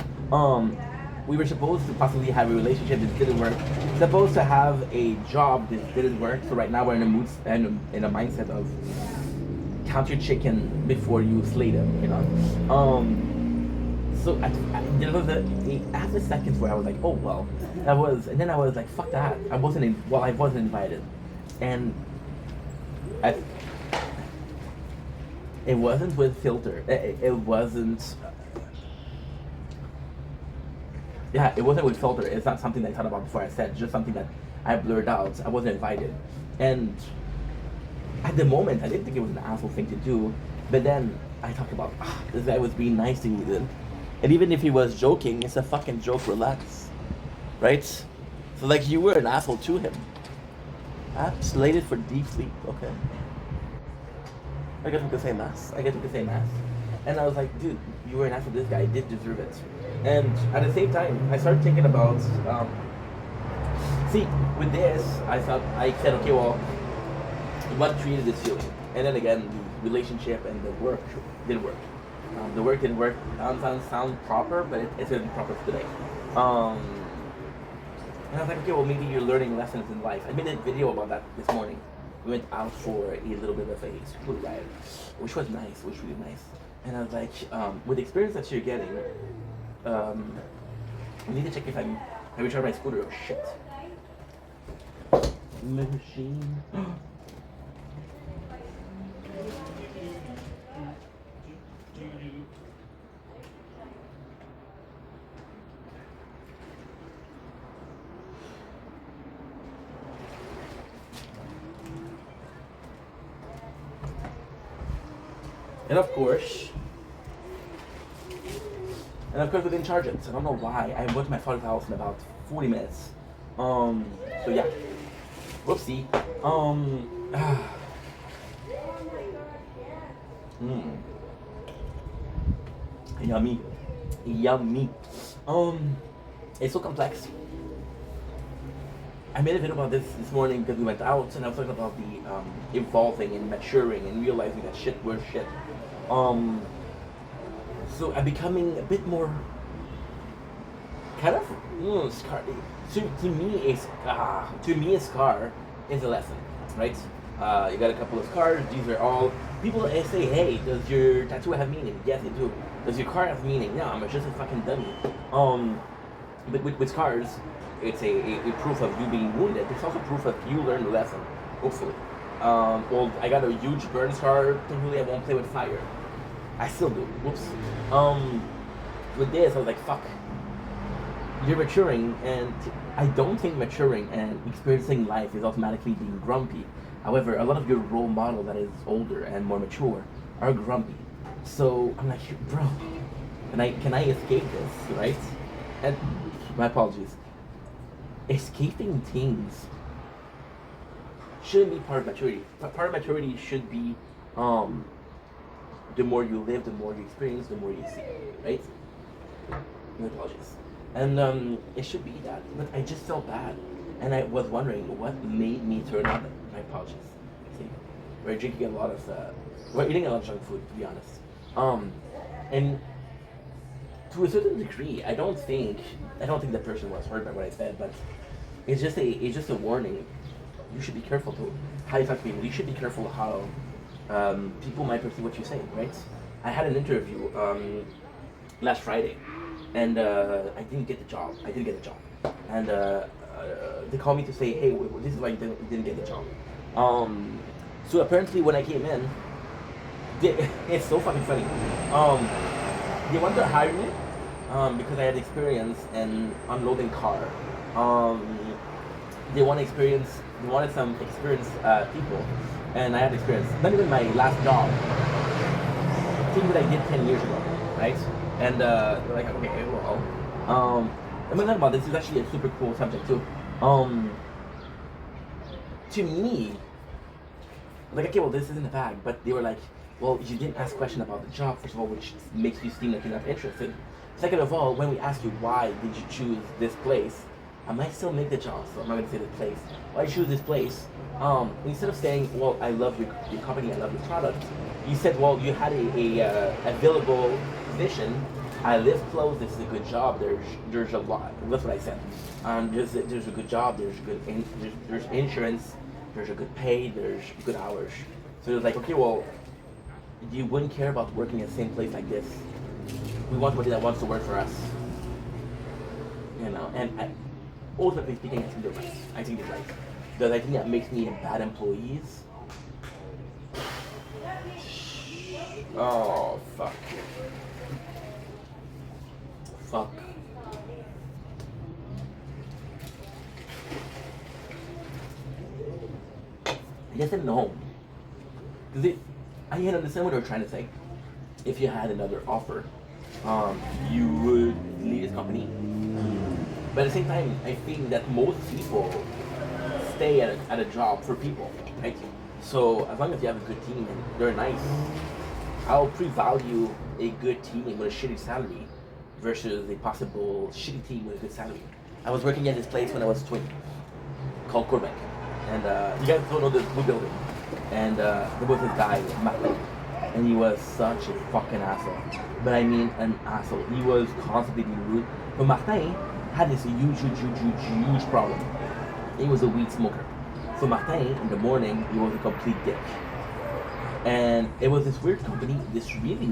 we were supposed to possibly have a relationship, this didn't work. Supposed to have a job, this didn't work. So right now we're in a mood, in a mindset of count your chicken before you slay them, you know? So there was after seconds where I was like, oh well, and then I was like, fuck that. I wasn't invited, and it wasn't with filter. It wasn't. Yeah, it wasn't with filter. It's not something I thought about before I said. It's just something that I blurred out. I wasn't invited, and at the moment I didn't think it was an asshole thing to do. But then I talked about this guy was being nice to me then. And even if he was joking, it's a fucking joke, relax. Right? So like you were an asshole to him. I'm slated for deep sleep, okay. I guess we could say mass. And I was like, dude, you were an asshole to this guy, he did deserve it. And at the same time, I started thinking about, see, with this, I said, okay, well, what created this feeling? And then again, the relationship and the work didn't work. The work didn't work. Sound proper, but it's gonna be proper today. And I was like, okay, well, maybe you're learning lessons in life. I made a video about that this morning. We went out for a little bit of a school ride, which was nice, really nice. And I was like, with the experience that you're getting, I need to check if I returned my scooter. Oh shit. Machine. And of course, we didn't charge it. I don't know why. I went to my father's house in about 40 minutes. So yeah. Whoopsie. Yummy. It's so complex. I made a video about this morning because we went out, and I was talking about the evolving and maturing and realizing that shit was shit. So I'm becoming a bit more kind of scar. To me, a scar is a lesson, right? You got a couple of scars. These are all people that say, "Hey, does your tattoo have meaning?" Yes, it do. Does your car have meaning? No, I'm just a fucking dummy. But with scars, it's a proof of you being wounded. It's also proof of you learned the lesson. Hopefully. Well, I got a huge burn scar. Thankfully, I won't play with fire. I still do. Whoops. With this, I was like, fuck. You're maturing, and I don't think maturing and experiencing life is automatically being grumpy. However, a lot of your role model that is older and more mature are grumpy. So I'm like, bro, can I escape this, right? And my apologies. Escaping things shouldn't be part of maturity. Part of maturity should be the more you live, the more you experience, the more you see, right? My apologies. And it should be that, but I just felt bad, and I was wondering what made me turn on. My apologies. See, we're drinking a lot of, we're eating a lot of junk food, to be honest. And to a certain degree, I don't think the person was hurt by what I said, but it's just a warning. You should be careful to how you talk to people. You should be careful how people might perceive what you say, right? I had an interview last Friday, and I didn't get the job. And they called me to say, hey, this is why you didn't get the job. So apparently when I came in, it's so fucking funny. They wanted to hire me because I had experience in unloading car. They wanted some experienced people, and I had experience. Not even my last job, thing that I did 10 years ago, right? And they're like, okay, well, I'm gonna talk about this. It's actually a super cool subject too. To me, like, okay, well, this isn't a bag, but they were like, well, you didn't ask a question about the job, first of all, which makes you seem like you're not interested. Second of all, when we ask you why did you choose this place, I might still make the job, so I'm not gonna say the place. Why choose this place? Instead of saying, well, I love your company, I love your product, you said, well, you had a available position. I live close. This is a good job. There's a lot. That's what I said. There's a good job. There's insurance. There's a good pay. There's good hours. So it was like, okay, well, you wouldn't care about working at the same place like this. We want somebody that wants to work for us. You know, and ultimately speaking, I think they're right. I think they're right. Does I think that makes me a bad employee? Oh, fuck. Fuck. Yes and no. Because I can understand what they're trying to say. If you had another offer, you would leave this company. But at the same time, I think that most people stay at a job for people, right? So as long as you have a good team and they're nice, I'll pre-value a good team with a shitty salary versus a possible shitty team with a good salary. I was working at this place when I was 20, called Quebec. And you guys don't know the blue building. And there was this guy, Martin, and he was such a fucking asshole. But I mean an asshole. He was constantly being rude. But Martin had this huge problem. He was a weed smoker. So Martin, in the morning, he was a complete dick. And it was this weird company, this really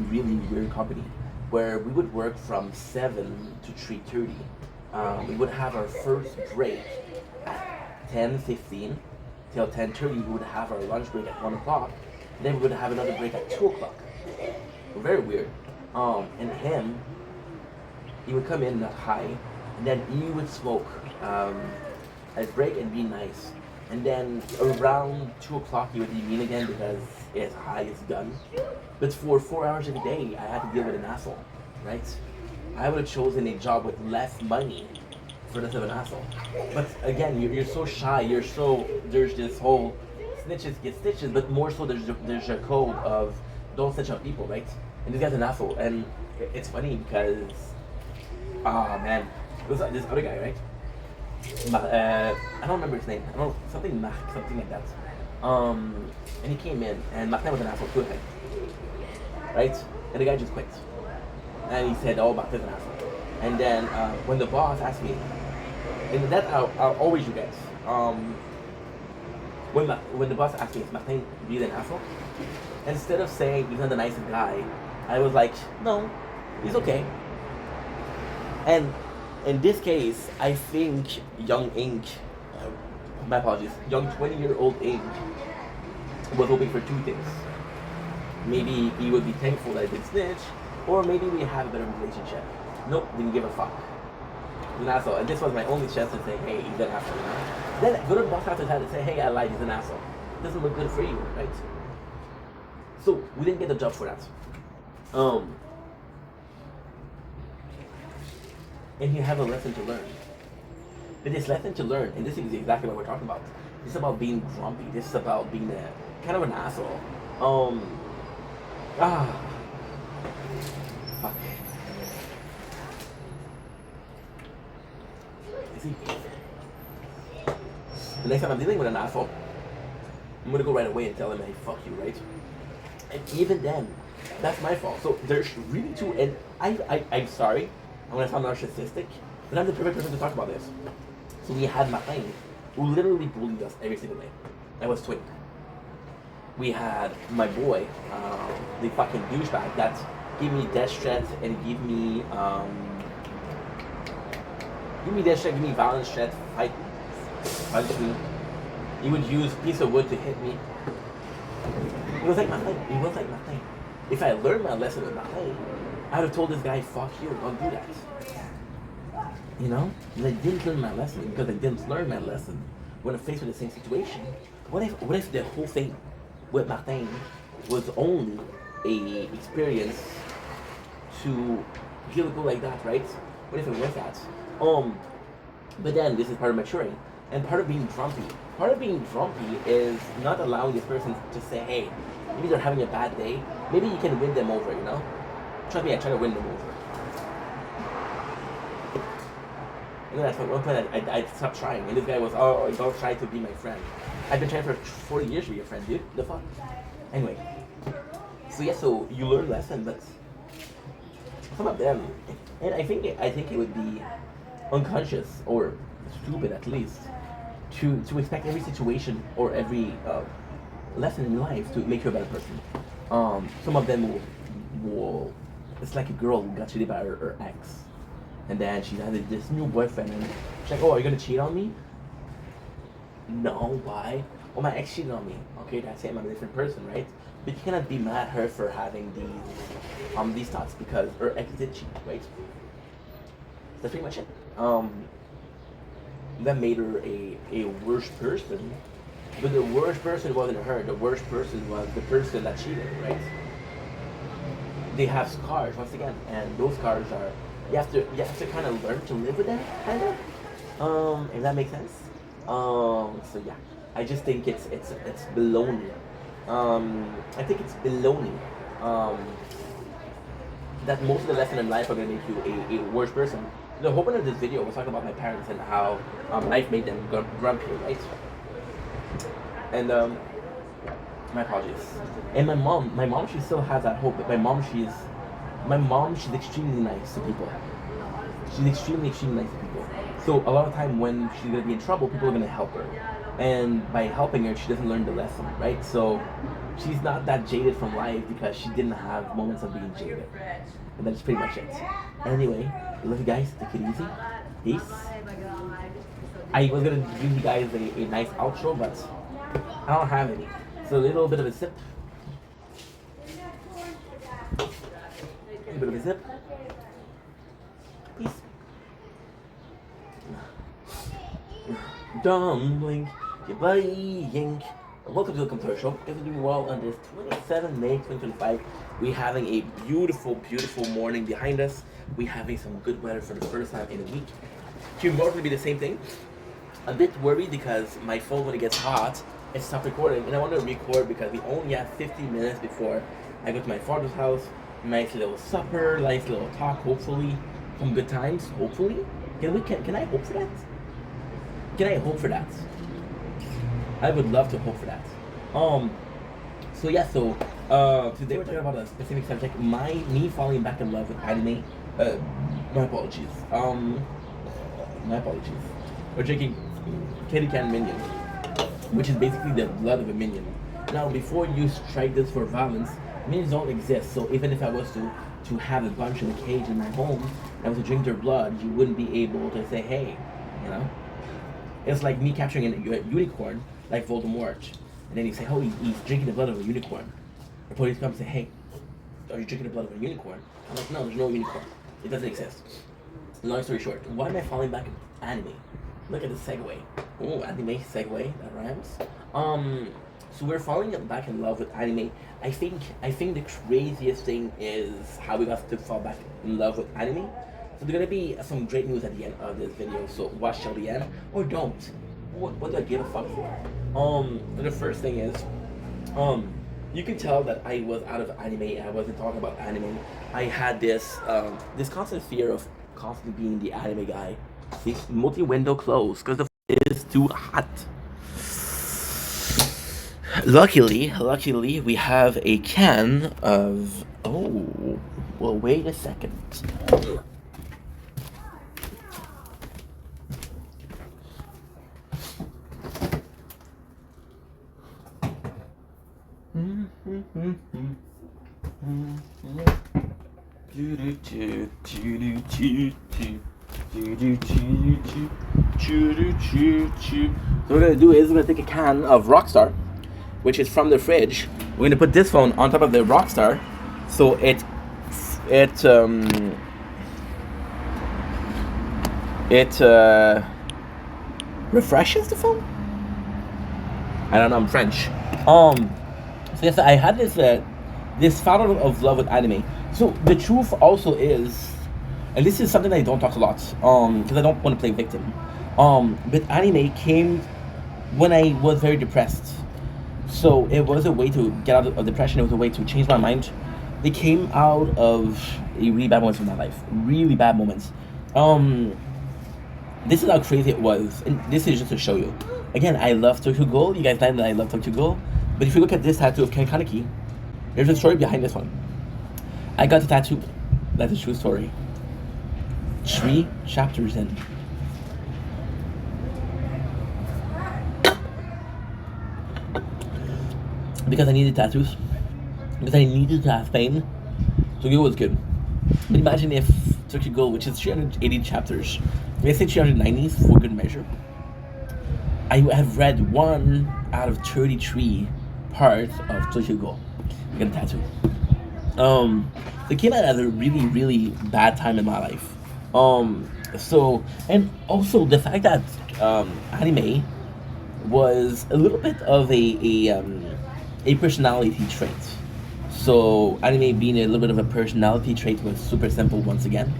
weird company, where we would work from 7 to 3:30. We would have our first break at 10:15 till 10:30. We would have our lunch break at 1 o'clock. Then we would have another break at 2 o'clock. Very weird. And him, he would come in not high, and then he would smoke at break and be nice. And then around 2 o'clock he would be mean again because his high is done. But for 4 hours every day, I had to deal with an asshole, right? I would have chosen a job with less money for less of an asshole. But again, you're so shy. There's this whole snitches get stitches, but more so there's a code of don't snitch on people, right? And this guy's an asshole, and it's funny because, man, it was this other guy, right? I don't remember his name. I don't know, something like that. And he came in, and Martin was an asshole too, I think. Right? And the guy just quit. And he said, oh, Martin's an asshole. And then when the boss asked me, and that I'll always regret. When the boss asked me, is Martin really an asshole? Instead of saying he's not the nicest guy, I was like, no, he's okay. And in this case, I think young Ink, my apologies, young 20-year-old Ink was hoping for two things. Maybe he would be thankful that I did snitch, or maybe we have a better relationship. Nope, didn't give a fuck. He's an asshole, and this was my only chance to say, hey, he's an asshole. Then go to the boss after that and say, hey, I lied, he's an asshole. It doesn't look good for you, right? So we didn't get the job for that. And you have a lesson to learn. But this lesson to learn, and this is exactly what we're talking about. This is about being grumpy. This is about being kind of an asshole. Fuck. see, the next time I'm dealing with an asshole, I'm gonna go right away and tell him, hey, fuck you, right? And even then, that's my fault. So there's really two, and I'm sorry, I'm gonna sound narcissistic, but I'm the perfect person to talk about this. So we had Martin, who literally bullied us every single day. I was 20. We had my boy, the fucking douchebag that gave me death threats and gave me death threats, give me violence threats, punch me. He would use a piece of wood to hit me. It was like nothing. It was like nothing. If I learned my lesson with Martin, I would have told this guy, fuck you, don't do that. You know? And I didn't learn my lesson because I didn't learn my lesson when I'm faced with the same situation. What if the whole thing with Martin was only a experience to feel go like that, right? What if it was that? But then this is part of maturing and part of being grumpy. Part of being grumpy is not allowing this person to say, hey, maybe they're having a bad day. Maybe you can win them over, you know? Trust me, I try to win them over. And then at one point I stopped trying, and this guy was, oh, don't try to be my friend. I've been trying for 40 years to be your friend, dude. The fuck? Anyway. So yeah, so you learn lesson, but some of them, and I think it would be unconscious or stupid at least to expect every situation or every lesson in life to make you a better person. Some of them will it's like a girl who got cheated by her ex, and then she had this new boyfriend, and she's like, oh, are you gonna cheat on me? No, why? Well, my ex cheated on me. Okay, that's it, I'm a different person, right? But you cannot be mad at her for having these thoughts because her ex did cheat, right? That's pretty much it. That made her a worse person. But the worst person wasn't her. The worst person was the person that cheated, right? They have scars once again, and those scars are you have to kind of learn to live with them, kind of. If that makes sense. So yeah, I just think it's baloney. I think it's baloney. That most of the lessons in life are gonna make you a worse person. The whole point of this video was talking about my parents and how life made them grumpy, right? And my apologies. And my mom, she still has that hope. But my mom, she's extremely nice to people. She's extremely nice to people. So a lot of time when she's gonna be in trouble, people are gonna help her. And by helping her, she doesn't learn the lesson, right? So she's not that jaded from life because she didn't have moments of being jaded. And that's pretty much it. Anyway, I love you guys. Take it easy. Peace. I was gonna give you guys a nice outro, but I don't have any. So a little bit of a sip. A little bit of a sip. Peace. Dumpling, you're playing. Welcome to the Computer Show. If you're doing well on this 27 May 2025, we're having a beautiful, beautiful morning behind us. We're having some good weather for the first time in a week. Tomorrow will be the same thing. A bit worried because my phone, when it gets hot, it stopped recording, and I want to record because we only have 15 minutes before I go to my father's house. Nice little supper, nice little talk, hopefully. Some good times, hopefully. Can I hope for that? Can I hope for that? I would love to hope for that. So yeah, today we're talking about a specific subject, me falling back in love with anime. My apologies. We're drinking Kitty Can Minion, which is basically the blood of a minion. Now, before you strike this for violence, minions don't exist. So even if I was to have a bunch in a cage in my home and I was to drink their blood, you wouldn't be able to say, hey, you know? It's like me capturing a unicorn, like Voldemort, and then you say, oh, he's drinking the blood of a unicorn. The police come and say, hey, are you drinking the blood of a unicorn? I'm like, no, there's no unicorn. It doesn't exist. Long story short, why am I falling back in anime? Look at the segue. Oh, anime segue, that rhymes. So we're falling back in love with anime. I think the craziest thing is how we got to fall back in love with anime. So there's gonna be some great news at the end of this video. So watch till the end or don't. What do I give a fuck for? The first thing is, you can tell that I was out of anime. I wasn't talking about anime. I had this constant fear of constantly being the anime guy. See, multi-window closed because the is too hot. Luckily, we have a can of. Oh, well, wait a second. So what we're gonna do is we're gonna take a can of Rockstar, which is from the fridge. We're gonna put this phone on top of the Rockstar, so it refreshes the phone. I don't know. I'm French. So yes, I had this fall of love with anime. So the truth also is, and this is something I don't talk a lot, because I don't want to play victim. But anime came when I was very depressed. So it was a way to get out of depression. It was a way to change my mind. They came out of a really bad moments in my life. Really bad moments. This is how crazy it was, and this is just to show you. Again, I love Tokyo Ghoul. You guys know that I love Tokyo Ghoul. But if you look at this tattoo of Ken Kaneki, there's a story behind this one. I got the tattoo. That's a true story. 3 chapters in. Because I needed tattoos. Because I needed to have pain. Tokyo Ghoul was good. But imagine if Tokyo Ghoul, which is 380 chapters, let's say 390 for good measure, I have read 1 out of 33 parts of Tokyo Ghoul. I got a tattoo. It came out at a really, really bad time in my life. So, and also the fact that anime was a little bit of a personality trait. So anime being a little bit of a personality trait was super simple once again.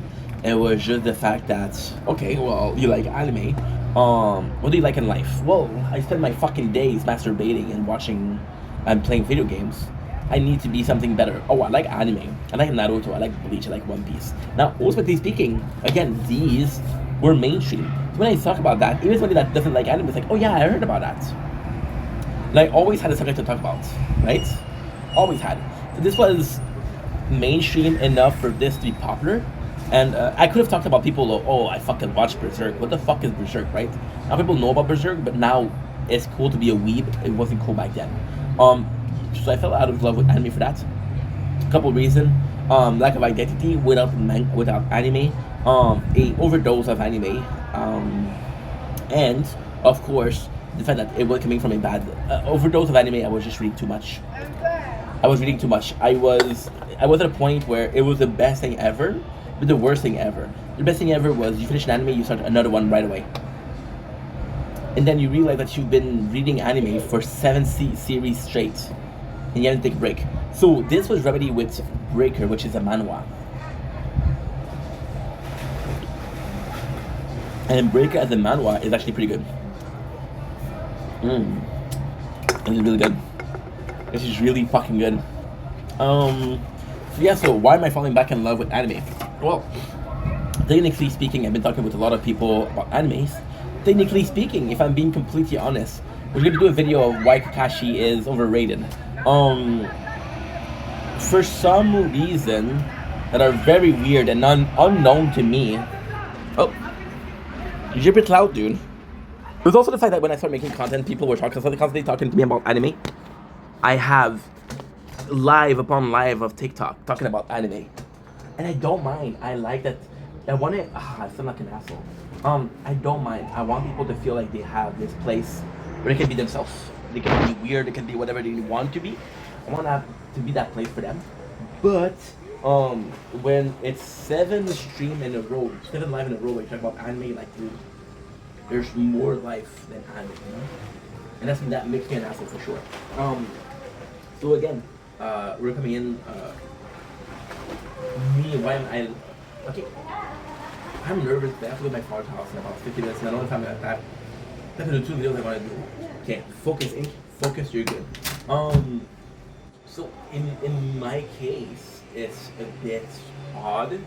It was just the fact that, okay, well, you like anime. What do you like in life? Well, I spend my fucking days masturbating and watching and playing video games. I need to be something better. Oh, I like anime. I like Naruto. I like Bleach. I like One Piece. Now, ultimately speaking, again, these were mainstream. So when I talk about that, even somebody that doesn't like anime is like, oh yeah, I heard about that. And I always had a subject to talk about, right? Always had. So this was mainstream enough for this to be popular. And I could have talked about people, oh, I fucking watched Berserk. What the fuck is Berserk, right? Now people know about Berserk, but now it's cool to be a weeb. It wasn't cool back then. So I fell out of love with anime for that. A couple of reasons. Lack of identity without anime. A overdose of anime. And, of course, the fact that it was coming from a bad overdose of anime. I was just reading too much. I was at a point where it was the best thing ever, but the worst thing ever. The best thing ever was you finish an anime, you start another one right away. And then you realize that you've been reading anime for 7 series straight, and you have to take a break. So this was Remedy with Breaker, which is a manhwa. And Breaker as a manhwa is actually pretty good. This is really good. This is really fucking good. So why am I falling back in love with anime? Well, technically speaking, I've been talking with a lot of people about animes. Technically speaking, if I'm being completely honest, we're going to do a video of why Kakashi is overrated. For some reason that are very weird and unknown to me. Oh, you're a bit loud, dude. There's also the fact that when I started making content, people were constantly talking to me about anime. I have live upon live of TikTok talking about anime. And I don't mind. I like that. I want it. I sound like an asshole. I don't mind. I want people to feel like they have this place where they can be themselves. They can be weird. They can be whatever they want to be. I want that to be that place for them. But when it's 7 live in a row, where you talk about anime, like, dude, there's more life than anime, you know? And that makes me an asshole for sure. So again, we're coming in. Okay. I'm nervous, but I have to go to my father's house in about 50 minutes, and I don't know if I'm gonna have to do 2 videos I want to do. Okay, focus, Ink. Focus, you're good. So in my case, it's a bit odd,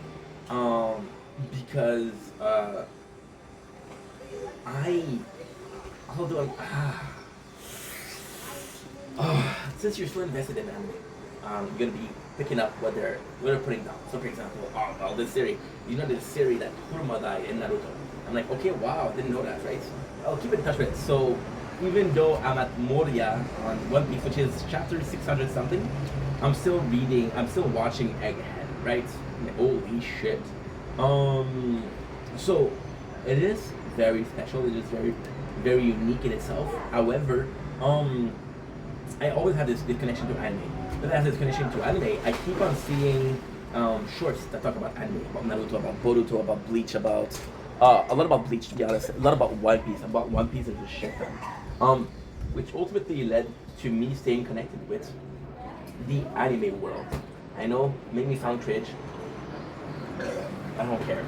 because I, although since you're still invested in anime, you're gonna be picking up what they're putting down. So, for example, well, this series, this series that Kuruma died in Naruto. I'm like, okay, wow, didn't know that, right? I'll keep in touch with it. So, even though I'm at Moria on One Piece, which is chapter 600 something, I'm still watching Egghead, right? Like, holy shit. So it is very special. It is very, very unique in itself. However, I always have this connection to anime. But as this connection to anime, I keep on seeing shorts that talk about anime, about Naruto, about Boruto, about Bleach, about a lot about Bleach, to be honest, a lot about One Piece. About One Piece is a shit ton. Which ultimately led to me staying connected with the anime world. I know, make me sound cringe. I don't care.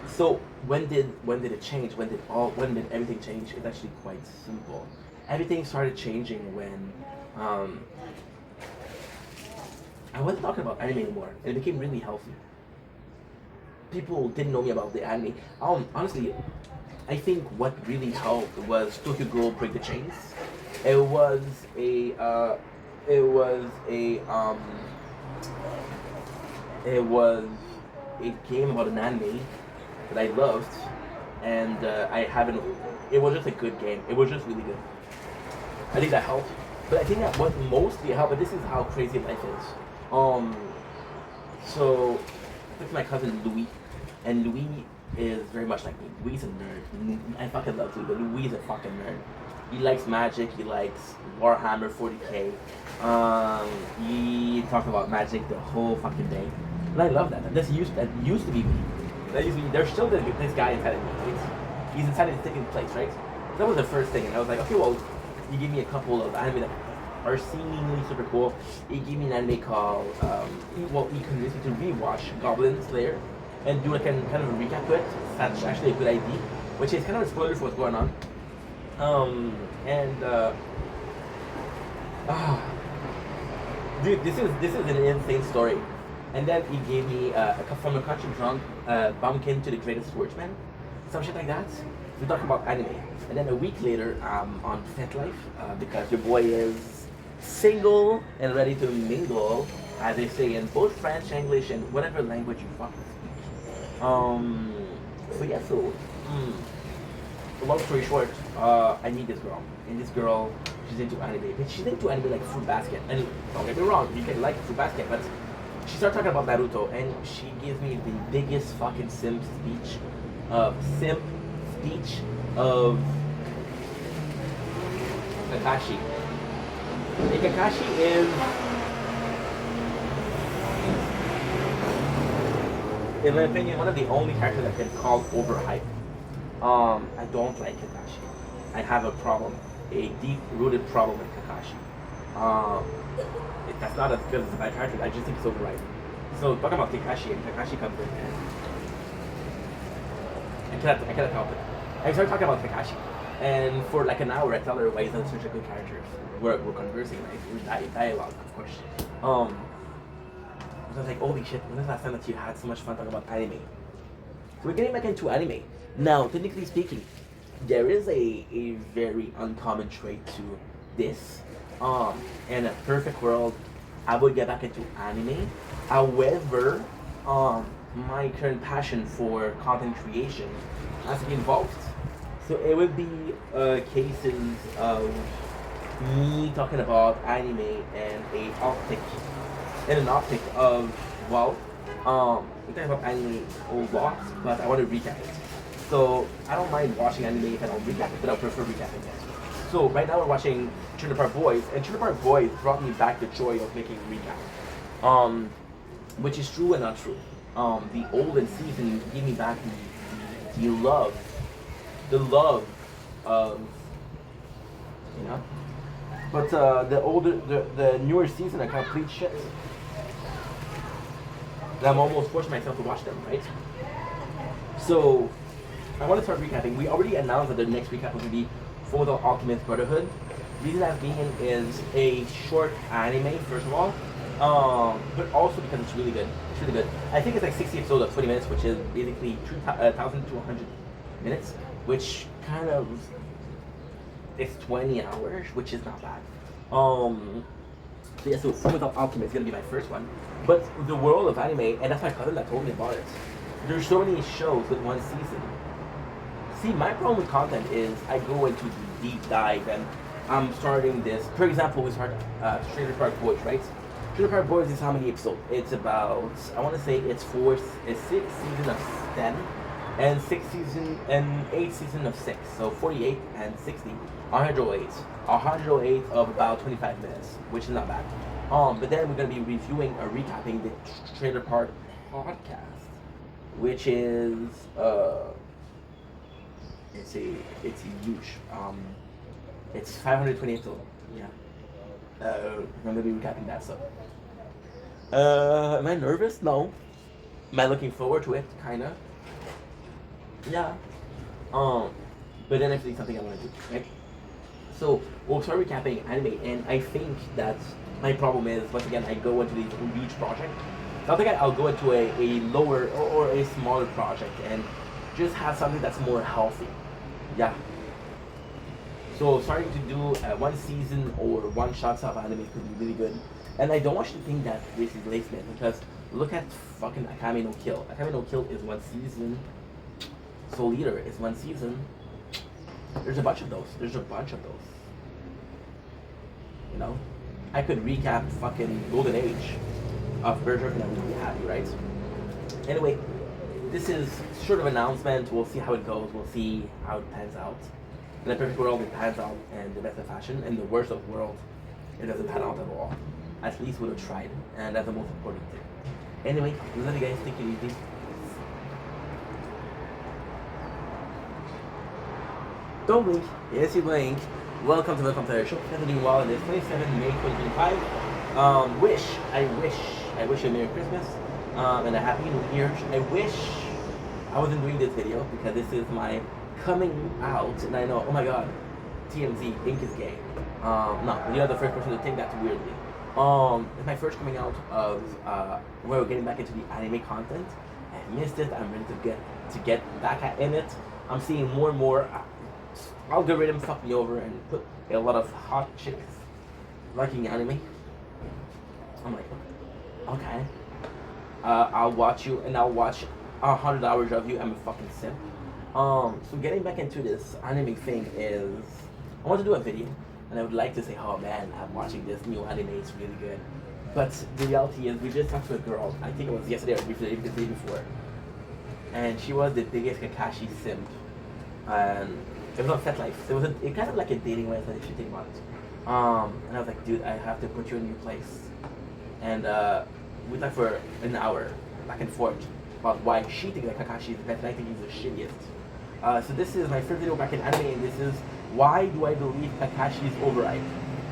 So when did it change? When did everything change? It's actually quite simple. Everything started changing when I wasn't talking about anime anymore, and it became really healthy. People didn't know me about the anime. Honestly, I think what really helped was Tokyo Ghoul Break the Chains. It was a game about an anime that I loved, and I haven't. It was just a good game. It was just really good. I think that helped. But I think that what mostly helped, but this is how crazy life is. So, with my cousin Louis, and Louis is very much like me. Louis is a nerd. I fucking love Louis, but Louis is a fucking nerd. He likes Magic, he likes Warhammer 40k. He talks about Magic the whole fucking day. And I love that. That used to be me. There's still this guy inside of me. He's inside of the second place, right? That was the first thing, and I was like, okay, well, you give me a couple of anime that are seemingly super cool. He gave me an anime called, he convinced me to rewatch Goblin Slayer and do like kind of a recap to it. That's actually a good idea, which is kind of a spoiler for what's going on. Dude, this is an insane story. And then he gave me from a country drunk bumpkin to the greatest swordsman, some shit like that. We talk about anime, and then a week later, on FetLife, because your boy is single and ready to mingle, as they say in both French, English, and whatever language you fucking speak. Long story short, I meet this girl, and this girl, she's into anime, but she's into anime like Fruit Basket. And don't get me wrong, you can like Fruit Basket, but she started talking about Naruto, and she gives me the biggest fucking simp speech of Kakashi. And Kakashi is, in my opinion, one of the only characters that can call overhyped. I don't like Kakashi. I have a problem, a deep-rooted problem with Kakashi. That's not as good as my character. I just think it's overrated. So talking about Kakashi, and Kakashi comes in, and I cannot help it. I started talking about Kakashi, and for like an hour I tell her why he's such a good character. We're conversing, right? We're dialogue, of course. I was like, holy shit, when was the last time that you had so much fun talking about anime? So we're getting back into anime. Now, technically speaking, there is a very uncommon trait to this. In a perfect world, I would get back into anime. However, my current passion for content creation has to be involved. So it would be cases of me talking about anime and an optic of, well, we talk about anime a lot, but I want to recap it. So I don't mind watching anime if I don't recap it, but I prefer recapping it. So right now we're watching Trailer Park Boys, and Trailer Park Boys brought me back the joy of making a recap, which is true and not true. The olden season gave me back the love of, you know. But the newer season are complete shit. I'm almost forcing myself to watch them, right? So I want to start recapping. We already announced that the next recap will be Fullmetal Alchemist Brotherhood. Reason that being is a short anime, first of all, But also because it's really good. It's really good. I think it's like 60 episodes of 20 minutes, which is basically 2,200 minutes, which kind of is 20 hours, which is not bad. So yeah, so Fullmetal Alchemist is gonna be my first one. But the world of anime, and that's my cousin that told me about it. There's so many shows with one season. See, my problem with content is I go into the deep dive and I'm starting this. For example, we start Trailer Park Boys, right? Trailer Park Boys is how many episodes? It's about, I want to say it's 6 seasons of 10 and 8 seasons of 6. So 48 and 60, 108. 108 of about 25 minutes, which is not bad. But then we're going to be reviewing or recapping the Trailer Park podcast, which is it's huge. It's 520 episodes. Yeah. I'm gonna be recapping that stuff. Am I nervous? No. Am I looking forward to it? Kinda. Yeah. But then actually something I want to do, right? So we'll start recapping anime, and I think that my problem is once again I go into these huge project. So I think I'll go into a lower or a smaller project and just have something that's more healthy. Yeah. So starting to do one season or one shots of anime could be really good. And I don't want you to think that this is laziness because look at fucking Akame no Kill. Akame no Kill is one season. Soul Eater is one season. There's a bunch of those. You know? I could recap fucking Golden Age of Berserk and I would be happy, right? Anyway, this is sort of announcement. We'll see how it goes. We'll see how it pans out. In the perfect world, it pans out in the best of fashion. In the worst of world, it doesn't pan out at all. At least we'll have tried, and that's the most important thing. Anyway, love you guys. Take it easy. Don't blink. Yes, you blink. Welcome to the Show. Hope doing well. It is 27 May 2025. I wish you a Merry Christmas and a Happy New Year. I wish I wasn't doing this video because this is my coming out, and I know, oh my god, TMZ, Ink is gay. No, you're the first person to take that weirdly. It's my first coming out of where we're getting back into the anime content. I missed it. I'm ready to get back in it. I'm seeing more and more algorithm fuck me over and put a lot of hot chicks liking anime. I'm like, okay. I'll watch you, and I'll watch 100 hours of you. I'm a fucking simp. So getting back into this anime thing is, I want to do a video, and I would like to say, oh man, I'm watching this new anime, it's really good. But the reality is, we just talked to a girl, I think it was yesterday or the day before, and she was the biggest Kakashi simp, and it was on FetLife. It kind of like a dating website if you think about it. And I was like, dude, I have to put you in your place. And we talked for an hour, back and forth, about why she thinks that Kakashi is the best and I think he's the shittiest. So this is my first video back in anime, and this is why do I believe Kakashi is overhyped,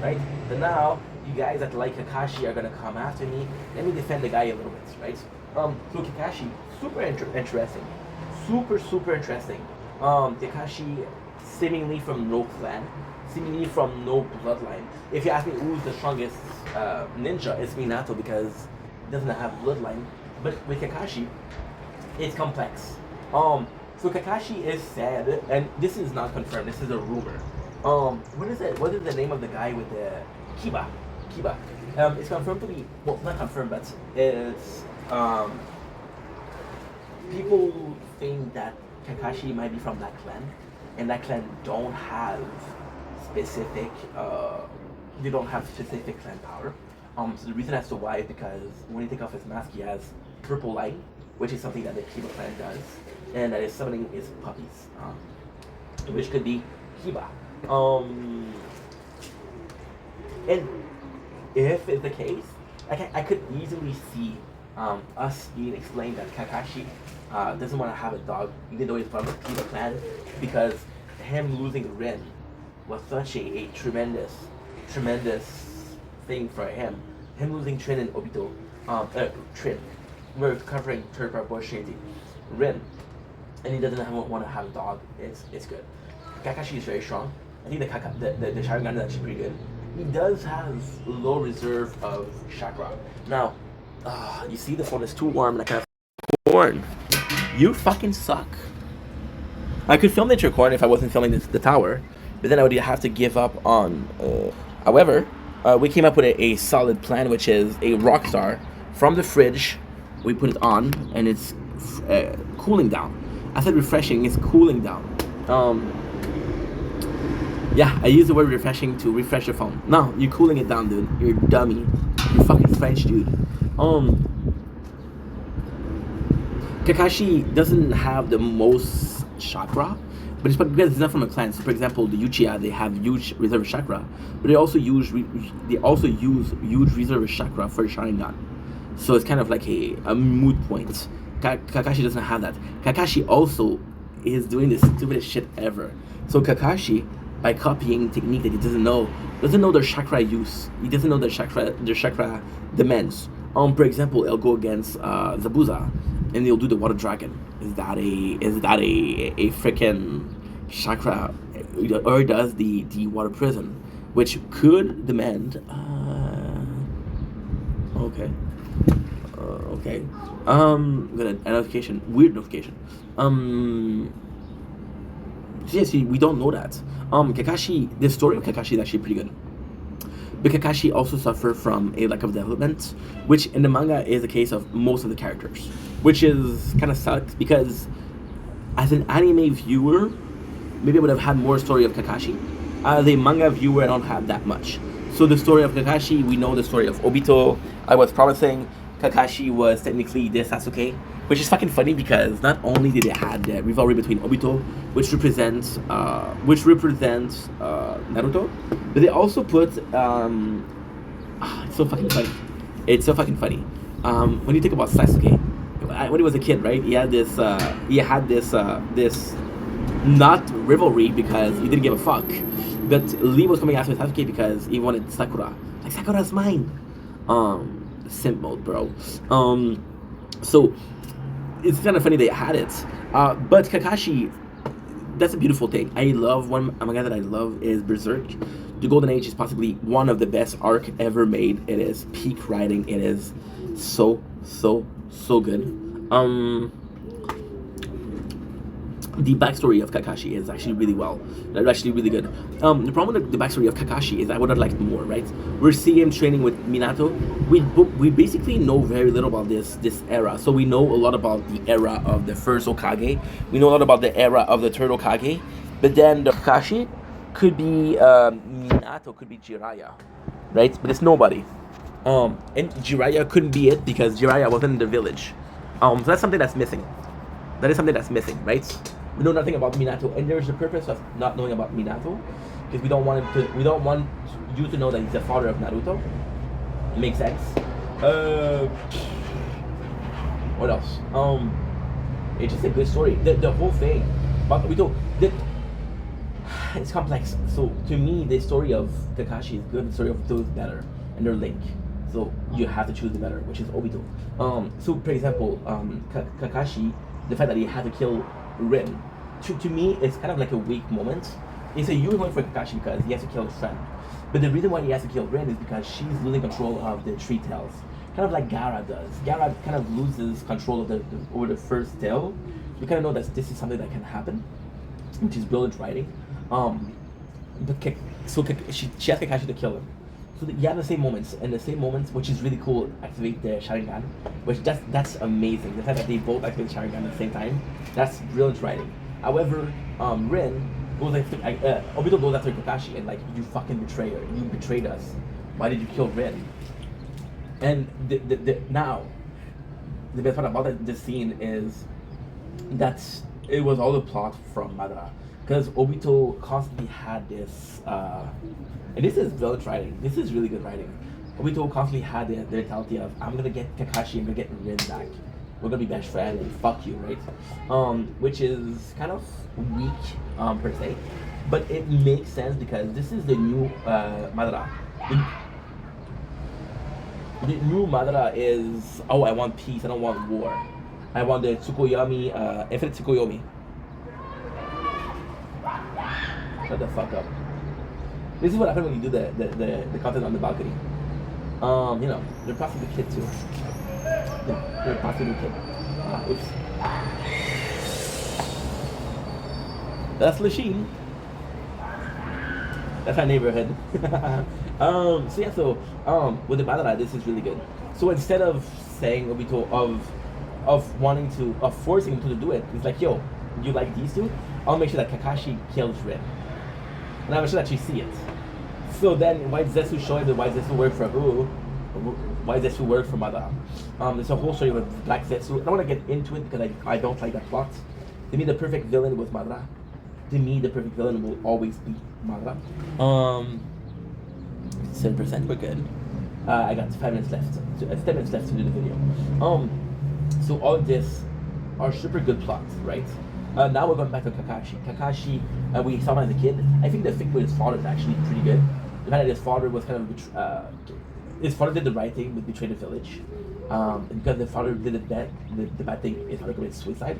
right? But now, you guys that like Kakashi are gonna come after me. Let me defend the guy a little bit, right? So Kakashi, super interesting. Super interesting. Kakashi, seemingly from no clan, seemingly from no bloodline. If you ask me who's the strongest ninja, it's Minato because he doesn't have bloodline. But with Kakashi, it's complex. So Kakashi is sad, and this is not confirmed, this is a rumor. What is it? What is the name of the guy with the Kiba? It's confirmed to be, well, not confirmed, but it's, people think that Kakashi might be from that clan, and that clan don't have specific, they don't have specific clan power. So the reason as to why is because when you take off his mask, he has purple light, which is something that the Kiba clan does, and that is summoning his puppies, which could be Kiba. And if it's the case, I could easily see us being explained that Kakashi doesn't want to have a dog, even though he's from the Kiba clan, because him losing Rin was such a tremendous thing for him. Him losing Trin and Obito, Trin, we're covering Third Part Boy Shady, Rin, and he doesn't want to have a dog. It's good. Kakashi is very strong. I think the Sharingan is actually pretty good. he does have low reserve of chakra. Now, you see the phone is too warm and I can't corn. You fucking suck. I could film the corn if I wasn't filming the tower, but then I would have to give up on. However, we came up with a solid plan, which is a Rockstar from the fridge. We put it on, and it's cooling down. I said refreshing. It's cooling down. Yeah, I use the word refreshing to refresh your phone. No, you're cooling it down, dude. You're a dummy. You're fucking French, dude. Kakashi doesn't have the most chakra, but it's because it's not from a clan. So, for example, the Uchiha, they have huge reserve chakra, but they also use huge reserve chakra for Sharingan. So it's kind of like a moot point. Kakashi doesn't have that. Kakashi also is doing the stupidest shit ever. So Kakashi, by copying technique that he doesn't know their chakra use. He doesn't know their chakra demands. For example, he'll go against Zabuza, and he'll do the water dragon. Is that a freaking chakra, or does the water prison, which could demand? Okay. Okay. Got a notification. Weird notification. Yes, we don't know that. Kakashi. The story of Kakashi is actually pretty good. But Kakashi also suffered from a lack of development, which in the manga is the case of most of the characters, which is kind of sucks because as an anime viewer, maybe I would have had more story of Kakashi. As a manga viewer, I don't have that much. So the story of Kakashi, we know the story of Obito. I was promising Kakashi was technically the Sasuke, which is fucking funny because not only did they have the rivalry between Obito, which represents Naruto, but they also put it's so fucking funny. It's so fucking funny. When you think about Sasuke, when he was a kid, right? He had this not rivalry because he didn't give a fuck, but Lee was coming after Sasuke because he wanted Sakura. Like, Sakura's mine. Simp mode, bro. So it's kind of funny they had it. But Kakashi, that's a beautiful thing. I love one manga that I love is Berserk. The Golden Age is possibly one of the best arc ever made. It is peak writing. It is so good. The backstory of Kakashi is actually really well. They're actually really good. The problem with the backstory of Kakashi is I would have liked more, right? We're seeing him training with Minato. We basically know very little about this era. So we know a lot about the era of the first Hokage. We know a lot about the era of the third Hokage. But then the Kakashi could be Minato, could be Jiraiya, right? But it's nobody. And Jiraiya couldn't be it because Jiraiya wasn't in the village. So that's something that's missing. That is something that's missing, right? We know nothing about Minato, and there's the purpose of not knowing about Minato, because we don't want you to know that he's the father of Naruto. It makes sense. What else? It's just a good story. The whole thing, but it's complex. So to me, the story of Kakashi is good. The story of Obito is better, and they're linked. So you have to choose the better, which is Obito. So for example, Kakashi, the fact that he had to kill Rin, to me, it's kind of like a weak moment. It's a huge moment for Kakashi because he has to kill his friend. But the reason why he has to kill Rin is because she's losing control of the three tails. Kind of like Gaara does. Gaara kind of loses control of over the first tail. You kind of know that this is something that can happen, which is brilliant writing. So she has Kakashi to kill him. So you have the same moments, which is really cool, activate the Sharingan, which that's amazing. The fact that they both activate Sharingan at the same time, that's brilliant writing. However, Rin goes Obito goes after Kakashi and like, you fucking betrayer, you betrayed us. Why did you kill Rin? And now, the best part about this scene is that it was all a plot from Madara. Because Obito constantly had this, and this is brilliant writing. This is really good writing. Obito constantly had the mentality of, I'm gonna get Kakashi, I'm gonna get Rin back. We're gonna be best friends and fuck you, right? Which is kind of weak, per se. But it makes sense because this is the new Madara. The new Madara is, oh, I want peace, I don't want war. I want the Tsukuyomi, infinite Tsukuyomi. Shut the fuck up. This is what happens when you do the content on the balcony. You know, they're passing the kid too. Yeah, they're passing the kid. Oops. That's Lachine. That's our neighborhood. With the Madara, this is really good. So instead of saying Obito of forcing him to do it, it's like, yo, you like these two? I'll make sure that Kakashi kills Rin. And I'll make sure that you see it. So then why does Zetsu show him that why Zetsu work for who? Why Zetsu work for Madara? There's a whole story with Black Zetsu. I don't want to get into it because I don't like that plot. To me, the perfect villain was Madara. To me, the perfect villain will always be Madara. 7%, we're good. I got 5 minutes left. 10 minutes left to do the video. So all of this are super good plots, right? Now we're going back to Kakashi. Kakashi, we saw him as a kid. I think the thing with his father is actually pretty good. The fact that his father was kind of his father did the right thing with betraying the village, and because the father did the bad thing, his father committed suicide.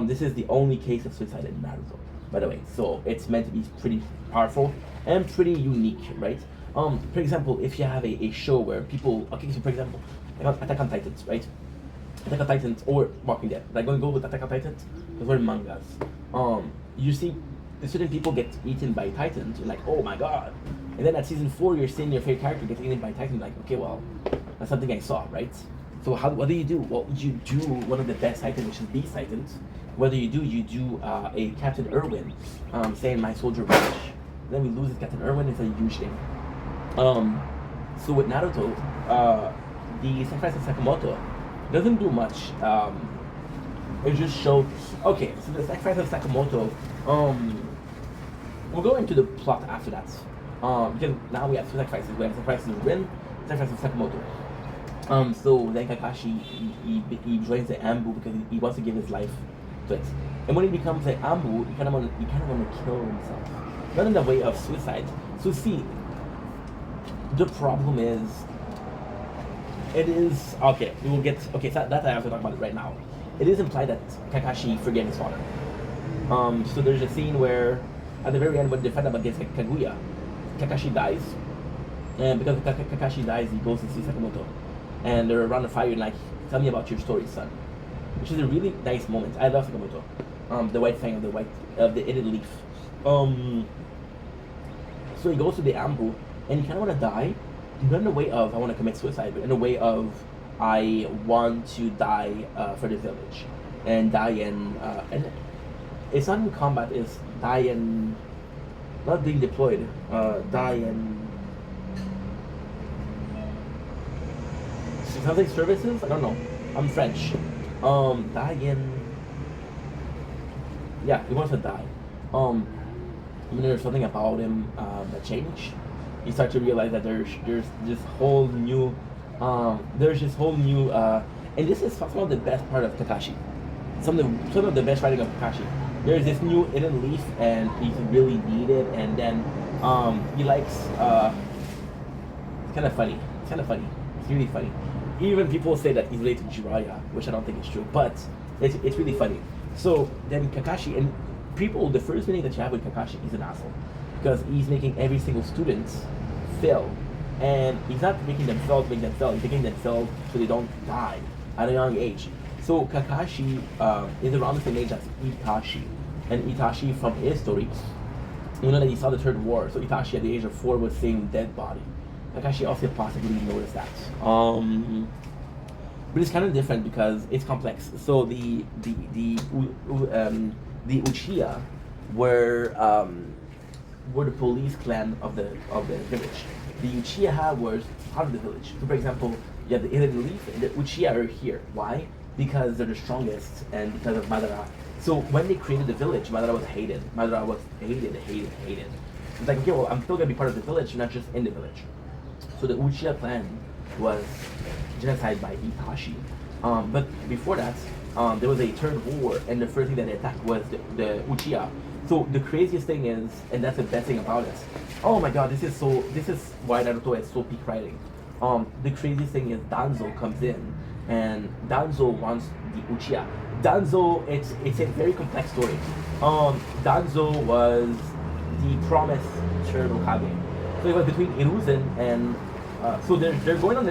This is the only case of suicide in Naruto, by the way. So it's meant to be pretty powerful and pretty unique, right? For example, if you have a show where people, okay, so for example, Attack on Titans, right? Attack on Titans or Walking Dead. Like, going to go with Attack on Titans because we're mangas. You see certain people get eaten by Titans. You're like, oh my god. And then at season 4, you're seeing your favorite character get eaten by Titans. Like, okay, well, that's something I saw, right? So what do you do? Well, you do one of the best Titans, which is Beast Titans. Whether you do a Captain Irwin, saying my soldier rush. Then we lose his Captain Irwin. It's a huge thing. So with Naruto, the sacrifice of Sakamoto doesn't do much. It just shows. Okay, so the sacrifice of Sakamoto. We'll go into the plot after that. Because now we have 2 sacrifices. We have sacrifices of Rin, sacrifice of Sakamoto. So then Kakashi he joins the Ambu because he wants to give his life to it. And when he becomes an Ambu, he kind of want to kill himself, not in the way of suicide. So see, the problem is, it is okay. We will get okay. So that I have to talk about it right now. It is implied that Kakashi forgave his father. So there's a scene where, at the very end, when they fight up against Kaguya, Kakashi dies, and because Kakashi dies, he goes to see Sakamoto, and they're around the fire and like, tell me about your story, son, which is a really nice moment. I love Sakamoto, the white fang of the hidden leaf. So he goes to the Ambu, and he kind of want to die, not in a way of I want to commit suicide, but in a way of I want to die for the village, and die in and it's not in combat. It's die in not being deployed. Die in something services. I don't know. I'm French. Die in. Yeah, he wants to die. There's something about him that changed. You start to realize that there's this whole new and this is some of the best part of Kakashi. Some of the best writing of Kakashi. There's this new hidden leaf and he's really needed, and then he likes it's kind of funny. It's really funny. Even people say that he's related to Jiraiya, which I don't think is true, but it's really funny. So then Kakashi, and people, the first meeting that you have with Kakashi, he's an asshole. Because he's making every single student fail. And he's not making them fail to make them fail, he's making them fail so they don't die at a young age. So Kakashi is around the same age as Itachi. And Itachi, from his story, you know that he saw the Third War. So Itachi at the age of 4 was seeing dead body. Kakashi also possibly noticed that. But it's kind of different because it's complex. So the Uchiha were the police clan of the village. The Uchiha was part of the village. So for example, you have the hidden leaf, and the Uchiha are here. Why? Because they're the strongest, and because of Madara. So when they created the village, Madara was hated. Madara was hated. It's like, okay, well, I'm still gonna be part of the village, not just in the village. So the Uchiha clan was genocide by Itachi. But before that, there was a Third War, and the first thing that they attacked was the Uchiha. So the craziest thing is, and that's the best thing about it. Oh my god, this is why Naruto is so peak writing. The craziest thing is Danzo comes in, and Danzo wants the Uchiha. Danzo, it's a very complex story. Danzo was the promised third Hokage. So it was between Hiruzen and so they're going on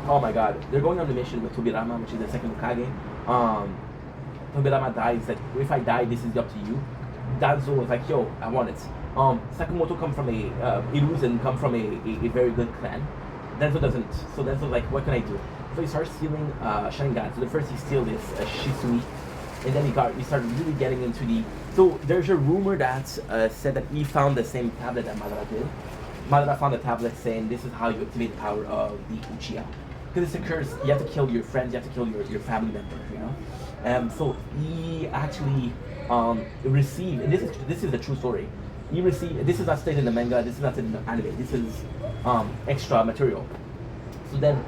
oh my god, they're going on the mission with Tobirama, which is the second Hokage. Tobirama dies, like, if I die, this is up to you. Danzo was like, yo, I want it. Sakamoto come from Hiruzen come from a very good clan. Danzo doesn't. So Danzo's like, what can I do? So he starts stealing Sharingan. So the first he steals this Shisui, and then he started really getting into the. So there's a rumor that said that he found the same tablet that Madara did. Madara found a tablet saying this is how you activate the power of the Uchiha. Because it's a curse, you have to kill your friends, you have to kill your family member, you know? So he actually received, and this is a true story. He received, this is not stated in the manga, this is not stated in the anime, this is extra material. So then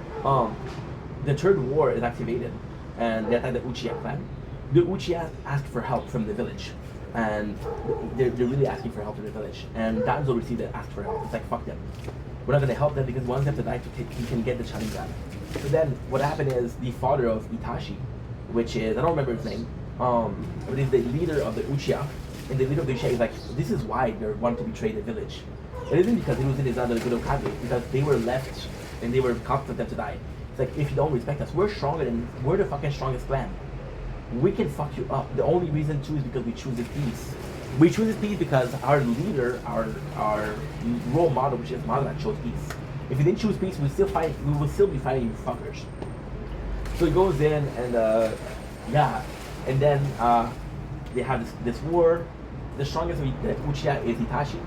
the third war is activated, and they attack the Uchiha clan. The Uchiha ask for help from the village, and they're really asking for help in the village. And Danzo received it, asked for help. It's like, fuck them. We're not going to help them because once they have to die, he can get the Sharingan. So then what happened is the father of Itachi, which is, I don't remember his name, but he's the leader of the Uchiha. And the leader of the Uchiha is like, this is why they want to betray the village. It isn't because Hiruzen is not a good Hokage, because they were left and they were confident them to die. It's like, if you don't respect us, we're the fucking strongest clan. We can fuck you up. The only reason too is because we choose this peace. We choose this peace because our leader, our role model, which is Madara, chose peace. If you didn't choose peace, we would still be fighting you fuckers. So he goes in and yeah, and then they have this war. The strongest of the Uchiha is Itachi.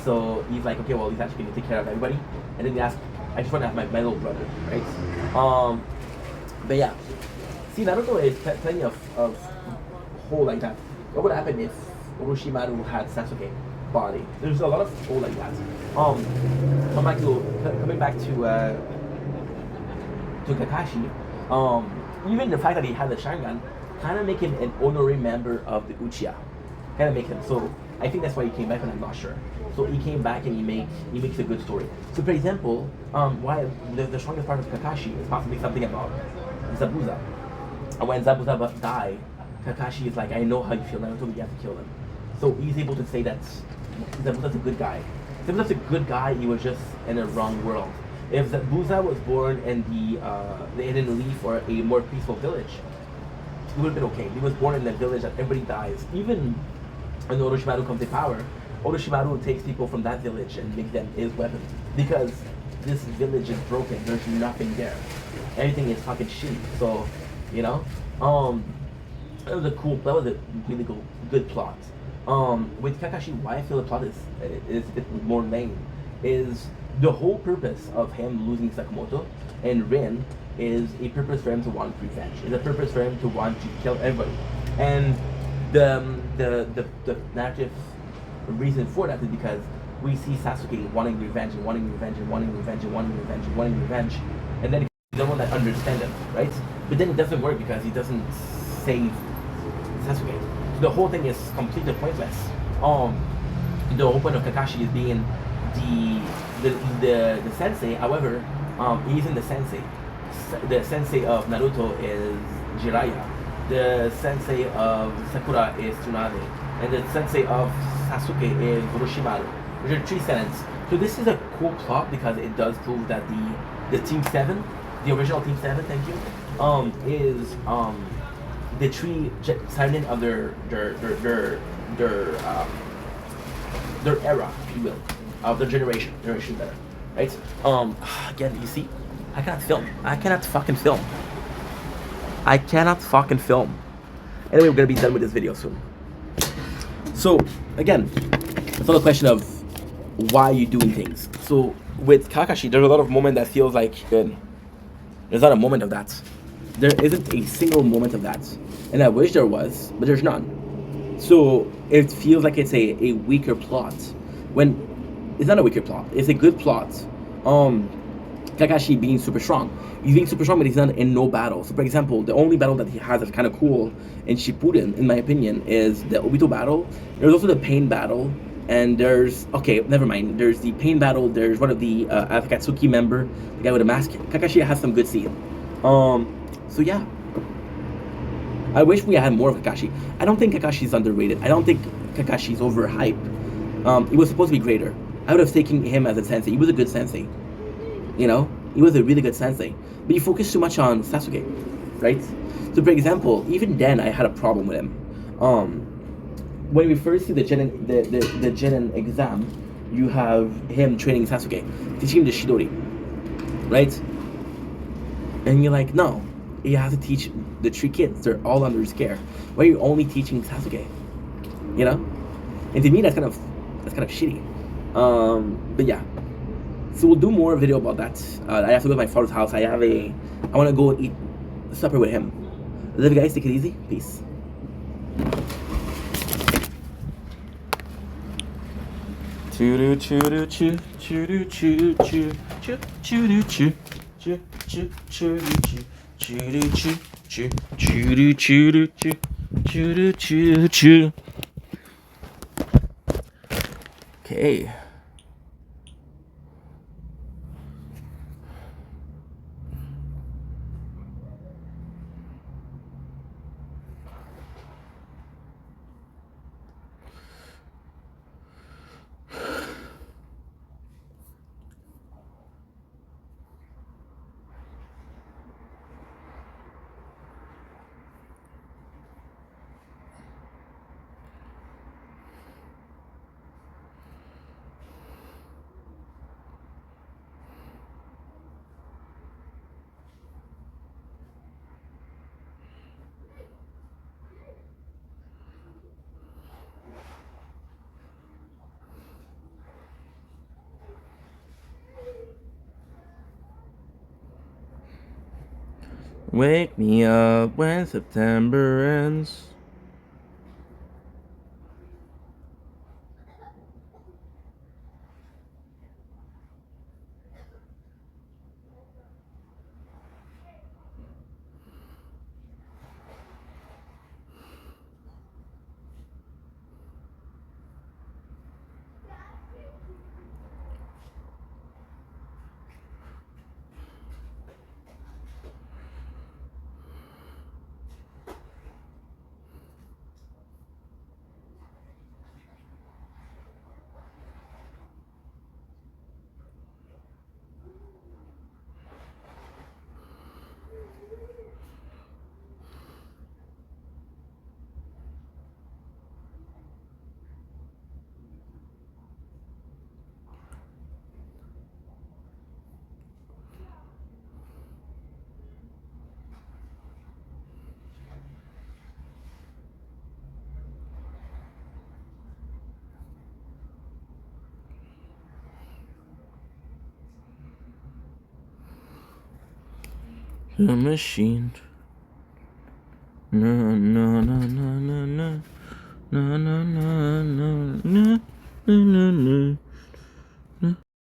So he's like, okay, well, Itachi can take care of everybody. And then they ask, I just want to have my little brother, right? But yeah. See, Naruto is plenty of whole like that. What would happen if Orochimaru had Sasuke body? There's a lot of whole like that. Coming back to Kakashi, even the fact that he had the Sharingan kind of make him an honorary member of the Uchiha. Kind of make him. So I think that's why he came back, and I'm not sure. So he came back and he makes a good story. So for example, why the strongest part of Kakashi is possibly something about Zabuza. And when Zabuza died, Kakashi is like, I know how you feel, Naruto, we have to kill him. So he's able to say that Zabuza's a good guy. Zabuza's a good guy, he was just in a wrong world. If Zabuza was born in the Hidden Leaf or a more peaceful village, he would have been okay. He was born in a village that everybody dies. Even when Orochimaru comes to power, Orochimaru takes people from that village and makes them his weapon. Because this village is broken, there's nothing there. Everything is fucking shit. So, you know, that was a really good plot. With Kakashi, why I feel the plot is a bit more lame is the whole purpose of him losing Sakamoto and Rin is a purpose for him to want revenge. It's a purpose for him to want to kill everybody. And the narrative reason for that is because we see Sasuke wanting revenge and wanting revenge and wanting revenge and wanting revenge and wanting revenge, and then the one that understands him, right? But then it doesn't work because he doesn't save Sasuke. So the whole thing is completely pointless. The whole point of Kakashi is being the sensei. However, he isn't the sensei. The sensei of Naruto is Jiraiya. The sensei of Sakura is Tsunade. And the sensei of Sasuke is Orochimaru. Which are 3 senseis. So this is a cool plot because it does prove that the Team 7, the original Team 7, thank you, is the 3 silent of their era, if you will, of their generation better, right? Again, you see, I cannot film. I cannot fucking film. Anyway, we're gonna be done with this video soon. So again, it's all a question of why you're doing things. So with Kakashi, there's a lot of moment that feels like good. There's not a moment of that. There isn't a single moment of that. And I wish there was, but there's none. So it feels like it's a weaker plot. When it's not a weaker plot, it's a good plot. Kakashi being super strong. He's being super strong, but he's not in no battle. So for example, the only battle that he has that's kind of cool in Shippuden, in my opinion, is the Obito battle. There's also the Pain battle. And there's, okay, never mind. There's the Pain battle. There's one of the Akatsuki member, the guy with a mask. Kakashi has some good scene. So yeah. I wish we had more of Kakashi. I don't think Kakashi's underrated. I don't think Kakashi's overhyped. It was supposed to be greater. I would have taken him as a sensei. He was a good sensei. You know, he was a really good sensei. But you focus too much on Sasuke, right? So, for example, even then I had a problem with him. When we first see the Genin exam, you have him training Sasuke, teaching him the Shidori, right? And you're like, no, he has to teach the 3 kids. They're all under his care. Why are you only teaching Sasuke? You know? And to me, that's kind of shitty. But yeah. So we'll do more video about that. I have to go to my father's house. I want to go and eat supper with him. Love you guys. Take it easy. Peace. Choo choo choo choo choo choo choo choo choo choo choo choo choo choo choo choo choo choo choo. Okay. Wake me up when September ends. The machine. No, no, no, no, no, no, no, no, no, no, no, no, no.